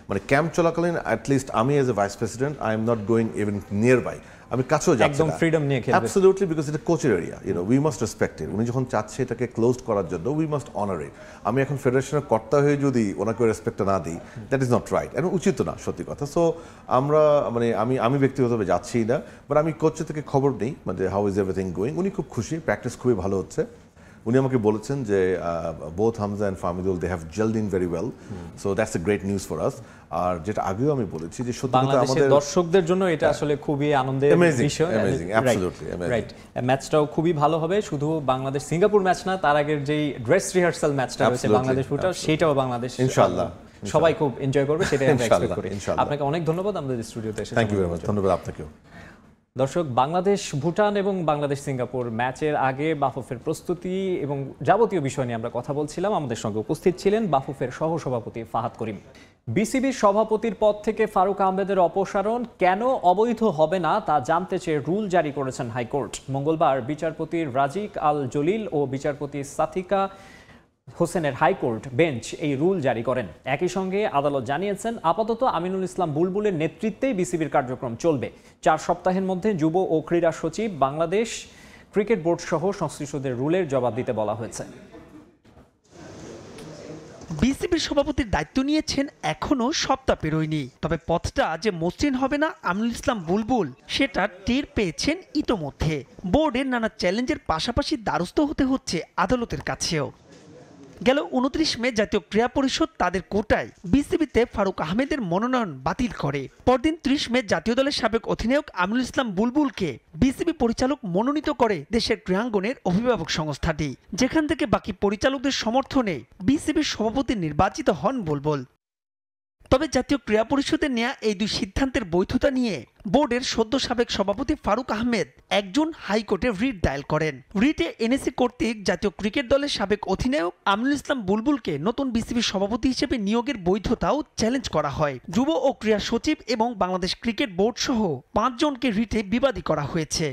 মানে ক্যাম্প চলাকালীন অ্যাটলিস্ট আমি as a vice president I am not going even nearby, আমি কাছেও যাচ্ছি একদম ফ্রিডম নিয়ে খেলবে। অ্যাবসলিউটলি, বিকজ এটা কোচের এরিয়া, উই মাস্ট রেসপেক্ট ইট। উনি যখন চাচ্ছে এটাকে ক্লোজ করার জন্য, উই মাস্ট অনার ইট। আমি এখন ফেডারেশনের কর্তা হয়ে যদি ওনাকে রেসপেক্টটা না দিই, দ্যাট ইজ নট রাইট, এবং উচিত না, সত্যি কথা। সো আমরা মানে আমি ব্যক্তিগতভাবে যাচ্ছি না, বাট আমি কোচের থেকে খবর নেই মানে হাউ ইজ এভরিথিং গোয়িং। উনি খুব খুশি, প্র্যাকটিস খুবই ভালো হচ্ছে। উনি আমাকে বলেছেন যে both Hamza and Fahmidul they have jelled in very well, so that's a great news for us. আর যেটা আগেও আমি বলেছি যে সত্যি বাংলাদেশের দর্শকদের জন্য এটা আসলে খুবই আনন্দের বিষয়। রাইট, ম্যাচটাও খুবই ভালো হবে। শুধু বাংলাদেশ সিঙ্গাপুর ম্যাচ না, তার আগের যেই ড্রেস রিহার্সাল ম্যাচটা হয়েছে বাংলাদেশ ফুটবল, সেটাও বাংলাদেশ ইনশাআল্লাহ সবাই খুব এনজয় করবে, সেটাই আমরা এক্সপেক্ট করি। আপনাকে অনেক ধন্যবাদ আমাদের স্টুডিওতে এসে। Thank you very much. ধন্যবাদ আপনাকেও। দর্শক, বাংলাদেশ ভুটান এবং বাংলাদেশ সিঙ্গাপুর ম্যাচের আগে বাফুফের প্রস্তুতি এবং যাবতীয় বিষয় নিয়ে আমরা কথা বলছিলাম। আমাদের সঙ্গে উপস্থিত ছিলেন বাফুফের সহসভাপতি ফাহাদ করিম। বিসিবির সভাপতির পদ থেকে ফারুক আহমেদের অপসারণ কেন অবৈধ হবে না তা জানতে চেয়ে রুল জারি করেছেন হাইকোর্ট। মঙ্গলবার বিচারপতি রাজিক আল জলিল ও বিচারপতি সাথিকা হোসেনের হাইকোর্ট বেঞ্চ এই রুল জারি করেন। একই সঙ্গে আদালত জানিয়েছেন, আপাতত আমিনুল ইসলাম বুলবুলের নেতৃত্বেই বিসিবির কার্যক্রম চলবে। 4 সপ্তাহের মধ্যে যুব ও ক্রীড়া সচিব, বাংলাদেশ ক্রিকেট বোর্ড সহ সংশ্লিষ্টদের রুলের জবাব দিতে বলা হয়েছে। বিসিবির সভাপতির দায়িত্ব নিয়েছেন এখনো সপ্তাহ পেরোয়নি, তবে পথটা যে মসৃণ হবে না আমিনুল ইসলাম বুলবুল সেটা টের পেয়েছেন ইতোমধ্যে। বোর্ডের নানা চ্যালেঞ্জের পাশাপাশি দ্বারস্থ হতে হচ্ছে আদালতের কাছেও। গেল 29 মে জাতীয় ক্রীড়া পরিষদ তাদের কোটায় বিসিবিতে ফারুক আহমেদের মনোনয়ন বাতিল করে। পরদিন 30 মে জাতীয় দলের সাবেক অধিনায়ক আমিনুল ইসলাম বুলবুলকে বিসিবি পরিচালক মনোনীত করে দেশের ক্রীড়াঙ্গনের অভিভাবক সংস্থাটি, যেখান থেকে বাকি পরিচালকদের সমর্থনে বিসিবির সভাপতি নির্বাচিত হন বুলবুল। তবে জাতীয় ক্রীড়া পরিষদের নেয়া এই দুই সিদ্ধান্তের বৈধতা নিয়ে বোর্ডের সদ্য সাবেক সভাপতি ফারুক আহমেদ একজন হাইকোর্টে রিট দায়ের করেন। রিটে এনএসি কর্তৃক জাতীয় ক্রিকেট দলের সাবেক অধিনায়ক আমিনুল ইসলাম বুলবুলকে নতুন বিসিবির সভাপতি হিসেবে নিয়োগের বৈধতাও চ্যালেঞ্জ করা হয়। যুব ও ক্রীড়া সচিব এবং বাংলাদেশ ক্রিকেট বোর্ড সহ 5 জনকে রিটে বিবাদী করা হয়েছে।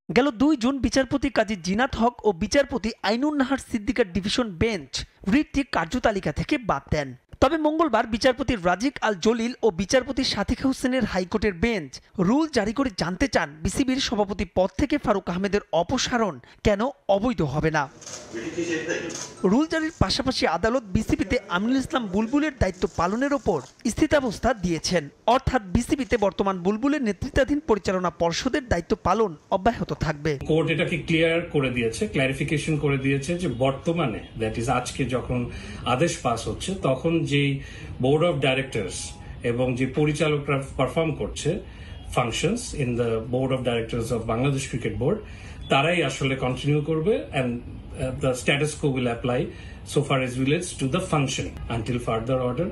গেল 2 জুন বিচারপতি কাজী জিনাত হক ও বিচারপতি আইনুন নাহার সিদ্দিকার ডিভিশন বেঞ্চ রিটটি কার্যতালিকা থেকে বাদ দেন। তবে মঙ্গলবার বিচারপতি রাজিক আল জলিল ও বিচারপতি সাথিকা হোসেনের হাইকোর্টের বেঞ্চ রুল জারি করে জানতে চান বিসিবির সভাপতি পদ থেকে ফারুক আহমেদের অপসারণ কেন অবৈধ হবে না। রুল জারির পাশাপাশি আদালত বিসিবিতে আমিনুল ইসলাম বুলবুলের দায়িত্ব পালনের ওপর স্থিতাবস্থা দিয়েছেন, অর্থাৎ বিসিবিতে বর্তমান বুলবুলের নেতৃত্বাধীন পরিচালনা পর্ষদের দায়িত্ব পালন অব্যাহত থাকবে। কোর্ট এটাকে ক্লিয়ার করে দিয়েছে, ক্লারিফিকেশন করে দিয়েছে যে বর্তমানে দ্যাট ইজ আজকে যখন আদেশ পাস হচ্ছে তখন যে বোর্ড অফ ডাইরেক্টরস এবং যে পরিচালকরা পারফর্ম করছে functions in the board of directors of Bangladesh cricket board, তারাই আসলে কন্টিনিউ করবে and the status quo will apply so far as relates to the functioning until further order.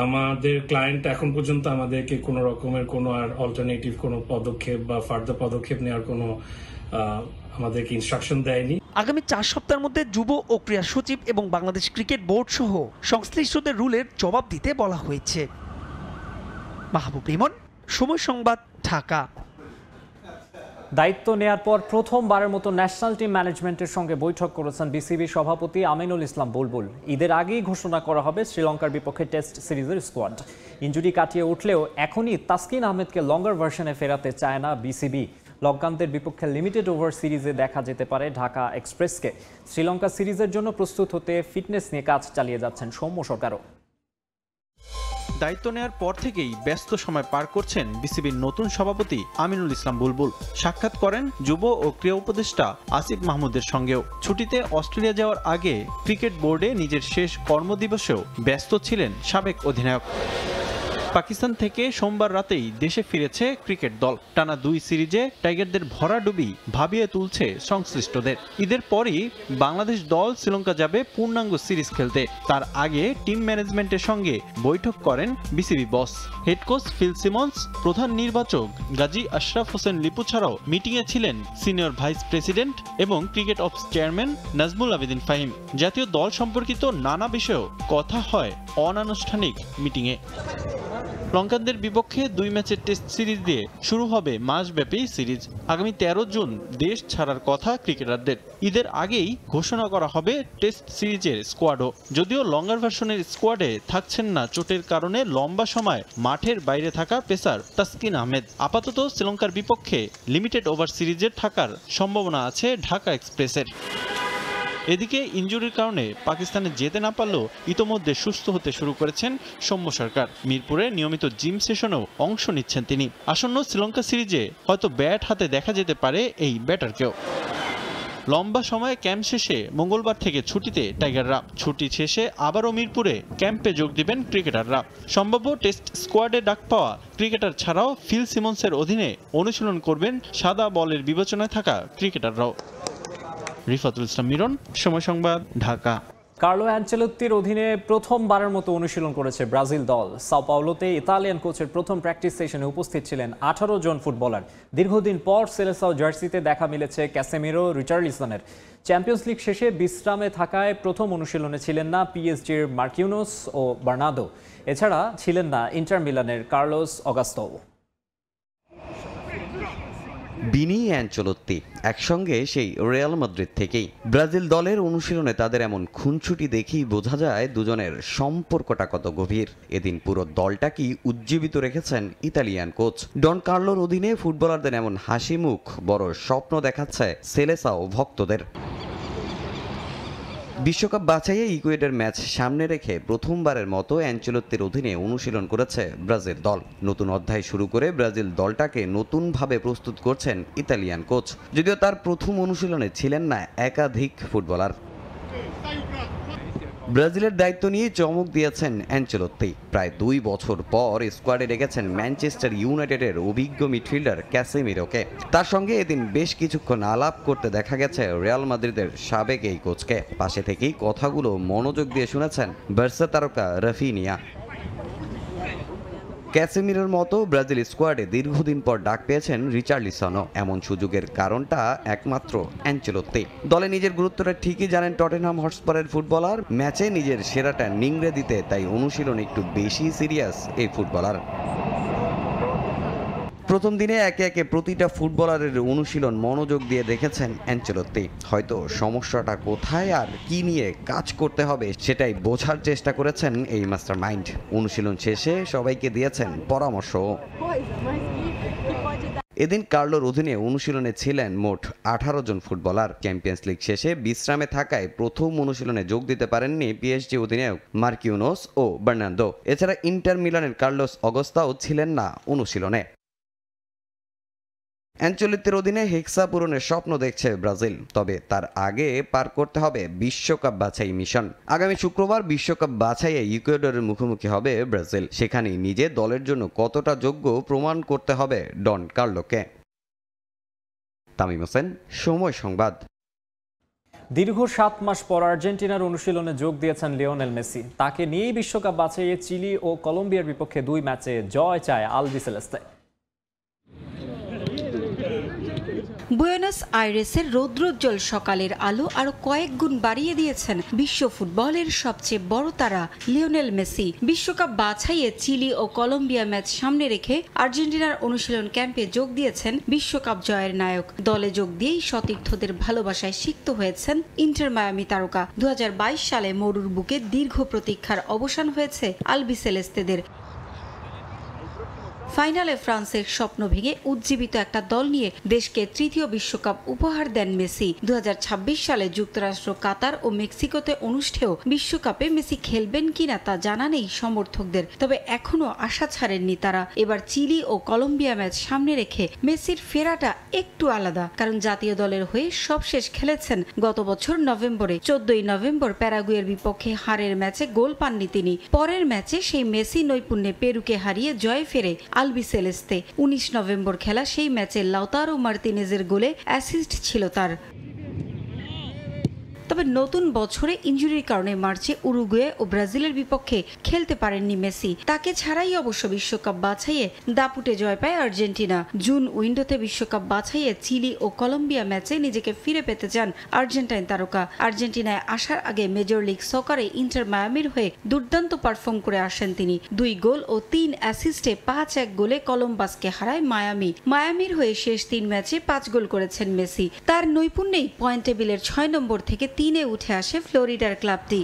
আমাদের ক্লায়েন্ট এখন পর্যন্ত আমাদেরকে কোনো রকমের কোনো আর অল্টারনেটিভ কোনো পদক্ষেপ বা ফার্দার পদক্ষেপ নেওয়ার কোনো আমাদেরকে ইনস্ট্রাকশন দেয়নি। আগামী 4 সপ্তাহের মধ্যে যুব ও ক্রীড়া সচিব এবং বাংলাদেশ ক্রিকেট বোর্ড সহ সংশ্লিষ্টদের রুলের জবাব দিতে বলা হয়েছে। মাহবুব রিমন, সময় সংবাদ, ঢাকা। দায়িত্ব নেয়ার পর প্রথমবারের মতো ন্যাশনাল টিম ম্যানেজমেন্টের সঙ্গে বৈঠক করেছেন বিসিবি সভাপতি আমিনুল ইসলাম বুলবুল। ঈদের আগেই ঘোষণা করা হবে শ্রীলঙ্কার বিপক্ষে টেস্ট সিরিজের স্কোয়াড। ইনজুরি কাটিয়ে উঠলেও এখনই তাসকিন আহমেদকে লঙ্গার ভার্সনে ফেরাতে চায় না বিসিবি। লঙ্কানদের বিপক্ষে লিমিটেড ওভার সিরিজে দেখা যেতে পারে ঢাকা এক্সপ্রেসকে। শ্রীলঙ্কা সিরিজের জন্য প্রস্তুত হতে ফিটনেস নিয়ে কাজ চালিয়ে যাচ্ছেন সৌম্য সরকারও। দায়িত্ব নেওয়ার পর থেকেই ব্যস্ত সময় পার করছেন বিসিবির নতুন সভাপতি আমিনুল ইসলাম বুলবুল। সাক্ষাৎ করেন যুব ও ক্রীড়া উপদেষ্টা আসিফ মাহমুদের সঙ্গেও। ছুটিতে অস্ট্রেলিয়া যাওয়ার আগে ক্রিকেট বোর্ডে নিজের শেষ কর্মদিবসেও ব্যস্ত ছিলেন সাবেক অধিনায়ক। পাকিস্তান থেকে সোমবার রাতেই দেশে ফিরেছে ক্রিকেট দল। টানা 2 সিরিজে টাইগারদের ভরাডুবি ভাবিয়ে তুলছে সংশ্লিষ্টদের। ঈদের পরই বাংলাদেশ দল শ্রীলঙ্কা যাবে পূর্ণাঙ্গ সিরিজ খেলতে। তার আগে টিম ম্যানেজমেন্টের সঙ্গে বৈঠক করেন BCB boss. Head coach Phil Simmons, প্রধান নির্বাচক গাজী আশরাফ হোসেন লিপু ছাড়াও মিটিংয়ে ছিলেন সিনিয়র ভাইস প্রেসিডেন্ট এবং cricket office chairman Nazmul Abedin Fahim. জাতীয় দল সম্পর্কিত নানা বিষয়েও কথা হয় অনানুষ্ঠানিক মিটিংয়ে। লঙ্কানদের বিপক্ষে 2 ম্যাচের টেস্ট সিরিজ দিয়ে শুরু হবে মাসব্যাপী সিরিজ। আগামী 13 জুন দেশ ছাড়ার কথা ক্রিকেটারদের। ঈদের আগেই ঘোষণা করা হবে টেস্ট সিরিজের স্কোয়াডও। যদিও লঙ্গার ভার্সনের স্কোয়াডে থাকছেন না চোটের কারণে লম্বা সময় মাঠের বাইরে থাকা পেসার তাসকিন আহমেদ। আপাতত শ্রীলঙ্কার বিপক্ষে লিমিটেড ওভার সিরিজে থাকার সম্ভাবনা আছে ঢাকা এক্সপ্রেসের। এদিকে ইনজুরির কারণে পাকিস্তানে যেতে না পারলেও ইতোমধ্যে সুস্থ হতে শুরু করেছেন সৌম্য সরকার। মিরপুরে নিয়মিত জিম সেশনেও অংশ নিচ্ছেন তিনি। আসন্ন শ্রীলঙ্কা সিরিজে হয়তো ব্যাট হাতে দেখা যেতে পারে এই ব্যাটারকেও। লম্বা সময়ে ক্যাম্প শেষে মঙ্গলবার থেকে ছুটিতে টাইগাররা। ছুটি শেষে আবারও মিরপুরে ক্যাম্পে যোগ দিবেন ক্রিকেটাররা। সম্ভাব্য টেস্ট স্কোয়াডে ডাক পাওয়া ক্রিকেটার ছাড়াও ফিল সিমন্সের অধীনে অনুশীলন করবেন সাদা বলের বিবেচনায় থাকা ক্রিকেটাররাও। রিফাতুল ইসলাম মিরন, সময় সংবাদ, ঢাকা। কার্লো অ্যানচেলোত্তির অধীনে প্রথমবারের মতো অনুশীলন করেছে ব্রাজিল দল। সাও পাওলোতে ইতালিয়ান কোচের প্রথম প্র্যাকটিস সেশনে উপস্থিত ছিলেন 18 জন ফুটবলার। দীর্ঘদিন পর সেলেসাও জার্সিতে দেখা মিলেছে ক্যাসেমিরো, রিচার্লিসনের। চ্যাম্পিয়ন্স লিগ শেষে বিশ্রামে থাকায় প্রথম অনুশীলনে ছিলেন না পিএসজির মার্কিউনোস ও বার্নার্দো। এছাড়া ছিলেন না ইন্টার মিলানের কার্লোস অগাস্তো। বিনি অ্যানচেলোত্তি একসঙ্গে সেই রিয়াল মাদ্রিদ থেকেই। ব্রাজিল দলের অনুশীলনে তাদের এমন খুনছুটি দেখেই বোঝা যায় দুজনের সম্পর্কটা কত গভীর। এদিন পুরো দলটাকেই উজ্জীবিত রেখেছেন ইতালিয়ান কোচ। ডন কার্লোর অধীনে ফুটবলারদের এমন হাসি মুখ বড় স্বপ্ন দেখাচ্ছে সেলেসাও ভক্তদের। বিশ্বকাপ বাছাইয়ে ইকুয়েডর ম্যাচ সামনে রেখে প্রথমবারের মতো অ্যানচেলোত্তির অধীনে অনুশীলন করেছে ব্রাজিল দল। নতুন অধ্যায় শুরু করে ব্রাজিল দলটাকে নতুনভাবে প্রস্তুত করছেন ইতালিয়ান কোচ। যদিও তার প্রথম অনুশীলনে ছিলেন না একাধিক ফুটবলার। ব্রাজিলের দায়িত্ব নিয়ে চমক দিয়েছেন অ্যানচেলোত্তি। প্রায় 2 বছর পর স্কোয়াডে রেখেছেন ম্যানচেস্টার ইউনাইটেডের অভিজ্ঞ মিডফিল্ডার ক্যাসেমিরোকে। তার সঙ্গে এদিন বেশ কিছুক্ষণ আলাপ করতে দেখা গেছে রিয়াল মাদ্রিদের সাবেক এই কোচকে। পাশে থেকেই কথাগুলো মনোযোগ দিয়ে শুনেছেন বার্সা তারকা রাফিনিয়া। ক্যাসেমিরোর মতো ব্রাজিল স্কোয়াডে দীর্ঘদিন পর ডাক পেয়েছেন রিচার্লিসনও। এমন সুযোগের কারণটা একমাত্র অ্যানচেলোত্তি। দলে নিজের গুরুত্বটা ঠিকই জানেন টটেনহাম হটস্পারের ফুটবলার। ম্যাচে নিজের সেরাটা নিংড়ে দিতে তাই অনুশীলন একটু বেশি সিরিয়াস এই ফুটবলার। প্রথম দিনে একে একে প্রতিটা ফুটবলারের অনুশীলন মনোযোগ দিয়ে দেখেছেন অ্যানচেলোত্তি। হয়তো সমস্যাটা কোথায় আর কি নিয়ে কাজ করতে হবে সেটাই বোঝার চেষ্টা করেছেন এই মাস্টার মাইন্ড। অনুশীলন শেষে সবাইকে দিয়েছেন পরামর্শ। এদিন কার্লোর অধীনে অনুশীলনে ছিলেন মোট 18 জন ফুটবলার। চ্যাম্পিয়ন্স লিগ শেষে বিশ্রামে থাকায় প্রথম অনুশীলনে যোগ দিতে পারেননি পিএসজি অধিনায়ক মার্কিউনোস ও বার্নার্দো। এছাড়া ইন্টার মিলানের কার্লোস অগস্তাও ছিলেন না অনুশীলনে। অ্যানচেলোত্তির অধীনে হেক্সা পূরণের স্বপ্ন দেখছে ব্রাজিল। তবে তার আগে পার করতে হবে বিশ্বকাপ বাছাই মিশন। আগামী শুক্রবার বিশ্বকাপ বাছাইয়ে ইকুয়েডরের মুখোমুখি হবে ব্রাজিল। সেখানেই নিজে দলের জন্য কতটা যোগ্য প্রমাণ করতে হবে ডন কার্লোকে। তামিম হোসেন, সময় সংবাদ। দীর্ঘ 7 মাস পর আর্জেন্টিনার অনুশীলনে যোগ দিয়েছেন লিওনেল মেসি। তাকে নিয়েই বিশ্বকাপ বাছাইয়ে চিলি ও কলম্বিয়ার বিপক্ষে 2 ম্যাচে জয় চায় আলবিসেলেস্তে। বুয়েনোস আইরেসের রৌদ্রোজ্জ্বল সকালের আলো আরো কয়েক গুণ বাড়িয়ে দিয়েছেন বিশ্ব ফুটবলের সবচেয়ে বড় তারা লিওনেল মেসি। বিশ্বকাপ বাছাইয়ে চিলি ও কলম্বিয়া ম্যাচ সামনে রেখে আর্জেন্টিনার অনুশীলন ক্যাম্পে যোগ দিয়েছেন বিশ্বকাপ জয়ের নায়ক। দলে যোগ দিয়েই সতীর্থদের ভালোবাসায় সিক্ত হয়েছেন ইন্টার মায়ামি তারকা। 2022 সালে মরুর বুকে দীর্ঘ প্রতীক্ষার অবসান হয়েছে আলবিসেলেস্তেদের। ফাইনালে ফ্রান্সের স্বপ্ন ভেঙে উজ্জীবিত একটা দল নিয়ে দেশকে তৃতীয় বিশ্বকাপ উপহার দেন মেসি। 2026 সালে যুক্তরাষ্ট্র, কাতার ও মেক্সিকোতে অনুষ্ঠেয় বিশ্বকাপে মেসি খেলবেন কিনা তা জানা নেই সমর্থকদের, তবে এখনো আশা ছাড়েননি তারা। এবার চিলি ও কলম্বিয়া ম্যাচ সামনে রেখে মেসির ফেরাটা একটু আলাদা, কারণ জাতীয় দলের হয়ে সবশেষ খেলেছেন গত বছর নভেম্বরে। 14 নভেম্বর প্যারাগুয়ের বিপক্ষে হারের ম্যাচে গোল পাননি তিনি। পরের ম্যাচে সেই মেসি নৈপুণ্যে পেরুকে হারিয়ে জয় ফেরে আলবিসেলেস্তে। 19 নভেম্বর খেলা সেই ম্যাচে লাউতারো মার্তিনেজের গোলে অ্যাসিস্ট ছিল তার। তবে নতুন বছরে ইনজুরির কারণে মার্চে উরুগুয়ে ও ব্রাজিলের বিপক্ষে খেলতে পারেননি মেসি। তাকে ছাড়াই অবশ্য বিশ্বকাপ বাছাইয়ে দাপুটে জয় পায় আর্জেন্টিনা। জুন উইন্ডোতে বিশ্বকাপ বাছাইয়ে চিলি ও কলম্বিয়া ম্যাচে নিজেকে ফিরে পেতে চান আর্জেন্টাইন তারকা। আর্জেন্টিনায় আসার আগে মেজর লিগ সকারে ইন্টার মায়ামির হয়ে দুর্দান্ত পারফর্ম করে আসেন তিনি। 2 গোল ও 3 অ্যাসিস্টে 5-1 গোলে কলম্বাসকে হারায় মায়ামি। মায়ামির হয়ে শেষ 3 ম্যাচে 5 গোল করেছেন মেসি। তার নৈপুণ্যেই পয়েন্ট টেবিলের 6 নম্বর থেকে 3-এ উঠে আসে ফ্লোরিডার ক্লাবটি।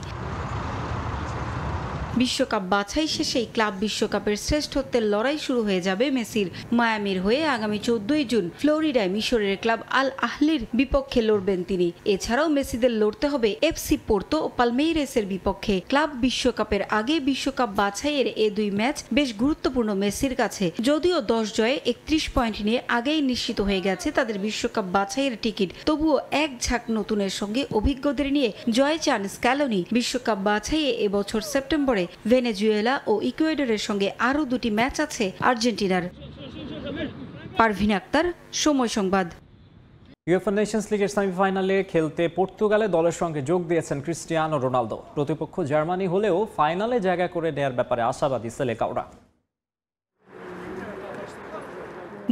বিশ্বকাপ বাছাই শেষেই ক্লাব বিশ্বকাপের শ্রেষ্ঠত্বের লড়াই শুরু হয়ে যাবে মেসির। মায়ামির হয়ে আগামী 14 জুন ফ্লোরিডায় মিশরের ক্লাব আল আহলির বিপক্ষে লড়বেন তিনি। এছাড়াও মেসিদের লড়তে হবে এফসি পোর্তো ও পালমেইরেসের বিপক্ষে। ক্লাব বিশ্বকাপের আগে বিশ্বকাপ বাছাইয়ের এই 2 ম্যাচ বেশ গুরুত্বপূর্ণ মেসির কাছে। যদিও 10 জয়ে 31 পয়েন্ট নিয়ে আগেই নিশ্চিত হয়ে গেছে তাদের বিশ্বকাপ বাছাইয়ের টিকিট, তবুও এক ঝাঁক নতুনের সঙ্গে অভিজ্ঞদের নিয়ে জয় চান স্ক্যালোনি। বিশ্বকাপ বাছাইয়ে এবছর সেপ্টেম্বরে ভেনেজুয়েলা ও ইকুয়েডরের সঙ্গে আরও 2টি ম্যাচ আছে আর্জেন্টিনার। পারভিন আক্তার, সময় সংবাদ। ইউএফএ নেশনস লিগের সেমিফাইনালে খেলতে পর্তুগালে দলের সঙ্গে যোগ দিয়েছেন ক্রিস্টিয়ানো রোনালদো। প্রতিপক্ষ জার্মানি হলেও ফাইনালে জায়গা করে নেয়ার ব্যাপারে আশাবাদী সেলেকাওরা।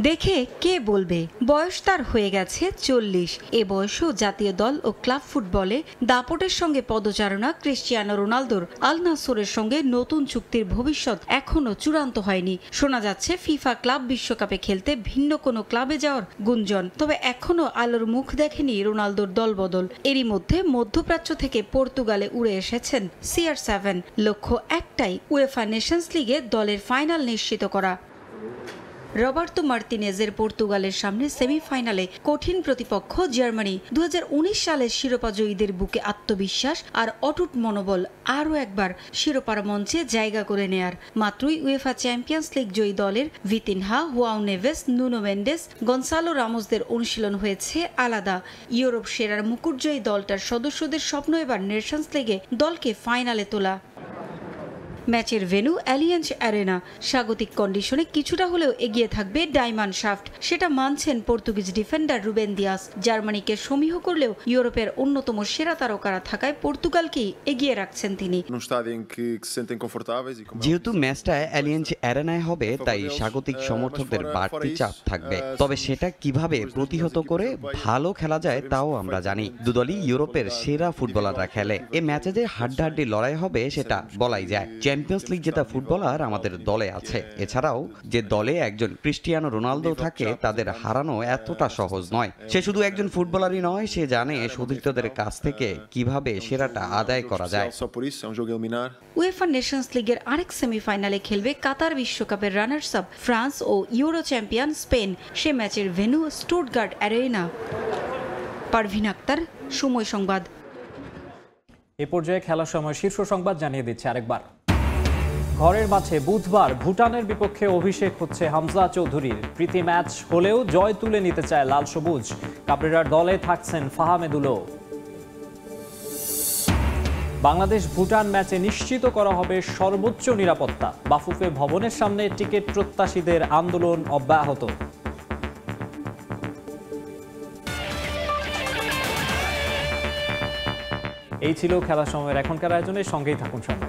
দেখে কে বলবে, বয়স তার হয়ে গেছে 40। এ বয়সেও জাতীয় দল ও ক্লাব ফুটবলে দাপটের সঙ্গে পদচারণা ক্রিস্টিয়ানো রোনালদোর। আল নাসরের সঙ্গে নতুন চুক্তির ভবিষ্যৎ এখনো চূড়ান্ত হয়নি। শোনা যাচ্ছে ফিফা ক্লাব বিশ্বকাপে খেলতে ভিন্ন কোনো ক্লাবে যাওয়ার গুঞ্জন, তবে এখনো আলোর মুখ দেখেনি রোনালদোর দলবদল। এরই মধ্যে মধ্যপ্রাচ্য থেকে পর্তুগালে উড়ে এসেছেন CR7। লক্ষ্য একটাই, উয়েফা নেশনস লিগে দলের ফাইনাল নিশ্চিত করা। রবার্তো মার্তিনেজের পর্তুগালের সামনে সেমিফাইনালে কঠিন প্রতিপক্ষ জার্মানি। 2019 সালের শিরোপাজয়ীদের বুকে আত্মবিশ্বাস আর অটুট মনোবল আরও একবার শিরোপার মঞ্চে জায়গা করে নেয়ার। মাত্রই উয়েফা চ্যাম্পিয়ন্স লিগ জয়ী দলের Vitinha, Joao Neves, Nuno Mendes, Goncalo রামোসদের অনুশীলন হয়েছে আলাদা। ইউরোপ সেরার মুকুটজয়ী দলটার সদস্যদের স্বপ্ন এবার নেশনস লিগে দলকে ফাইনালে তোলা। ম্যাচের ভেন্যু অ্যালিয়েন্জ অ্যারেনা। স্বাগতিক কন্ডিশনে কিছুটা হলেও এগিয়ে থাকবে ডায়মন্ড শাফট, সেটা মানছেন পর্তুগিজ ডিফেন্ডার রুবেন দিয়াস। জার্মানিকে সমীহ করলেও ইউরোপের অন্যতম সেরা তারকারা থাকায় পর্তুগালকেই এগিয়ে রাখছেন তিনি। যেহেতু ম্যাচটা অ্যালিয়েন্জ অ্যারেনায় হবে, তাই স্বাগতিক সমর্থকদের বাড়তি চাপ থাকবে। তবে সেটা কিভাবে প্রতিহত করে ভালো খেলা যায় তাও আমরা জানি। দুদলই ইউরোপের সেরা ফুটবলাররা খেলে। এ ম্যাচে যে হাড্ডাহাড্ডি লড়াই হবে সেটা বলাই যায়। চ্যাম্পিয়ন্স লিগ জেতা ফুটবলার আমাদের দলে আছে। এছাড়াও যে দলে একজন ক্রিস্টিয়ানো রোনালদো থাকে তাদের হারানো এতটা সহজ নয়। সে শুধু একজন ফুটবলারই নয়, সে জানে সতীর্থদের কাছ থেকে কিভাবে সেরাটা আদায় করা যায়। উয়েফা নেশনস লিগের আরেক সেমিফাইনালে খেলবে কাতার বিশ্বকাপের রানার্স আপ ফ্রান্স ও ইউরো চ্যাম্পিয়ন স্পেন। সে ম্যাচের venue Stuttgart arena. Parvin Akter, Somoy Sangbad. এ পর্যায়ে খেলার সময় শীর্ষ সংবাদ জানিয়ে দিচ্ছে আরেকবার। ঘরের মাঠে বুধবার ভুটানের বিপক্ষে অভিষেক হচ্ছে হামজা চৌধুরীর। প্রীতি ম্যাচ হলেও জয় তুলে নিতে চায় লাল সবুজ। কাবরেরার দলে থাকছেন ফাহামেদুলও। বাংলাদেশ ভুটান ম্যাচে নিশ্চিত করা হবে সর্বোচ্চ নিরাপত্তা। বাফুফে ভবনের সামনে টিকিট প্রত্যাশীদের আন্দোলন অব্যাহত। এই ছিল খেলার সময়ের এখনকার আয়োজনের সঙ্গেই থাকুন সঙ্গে।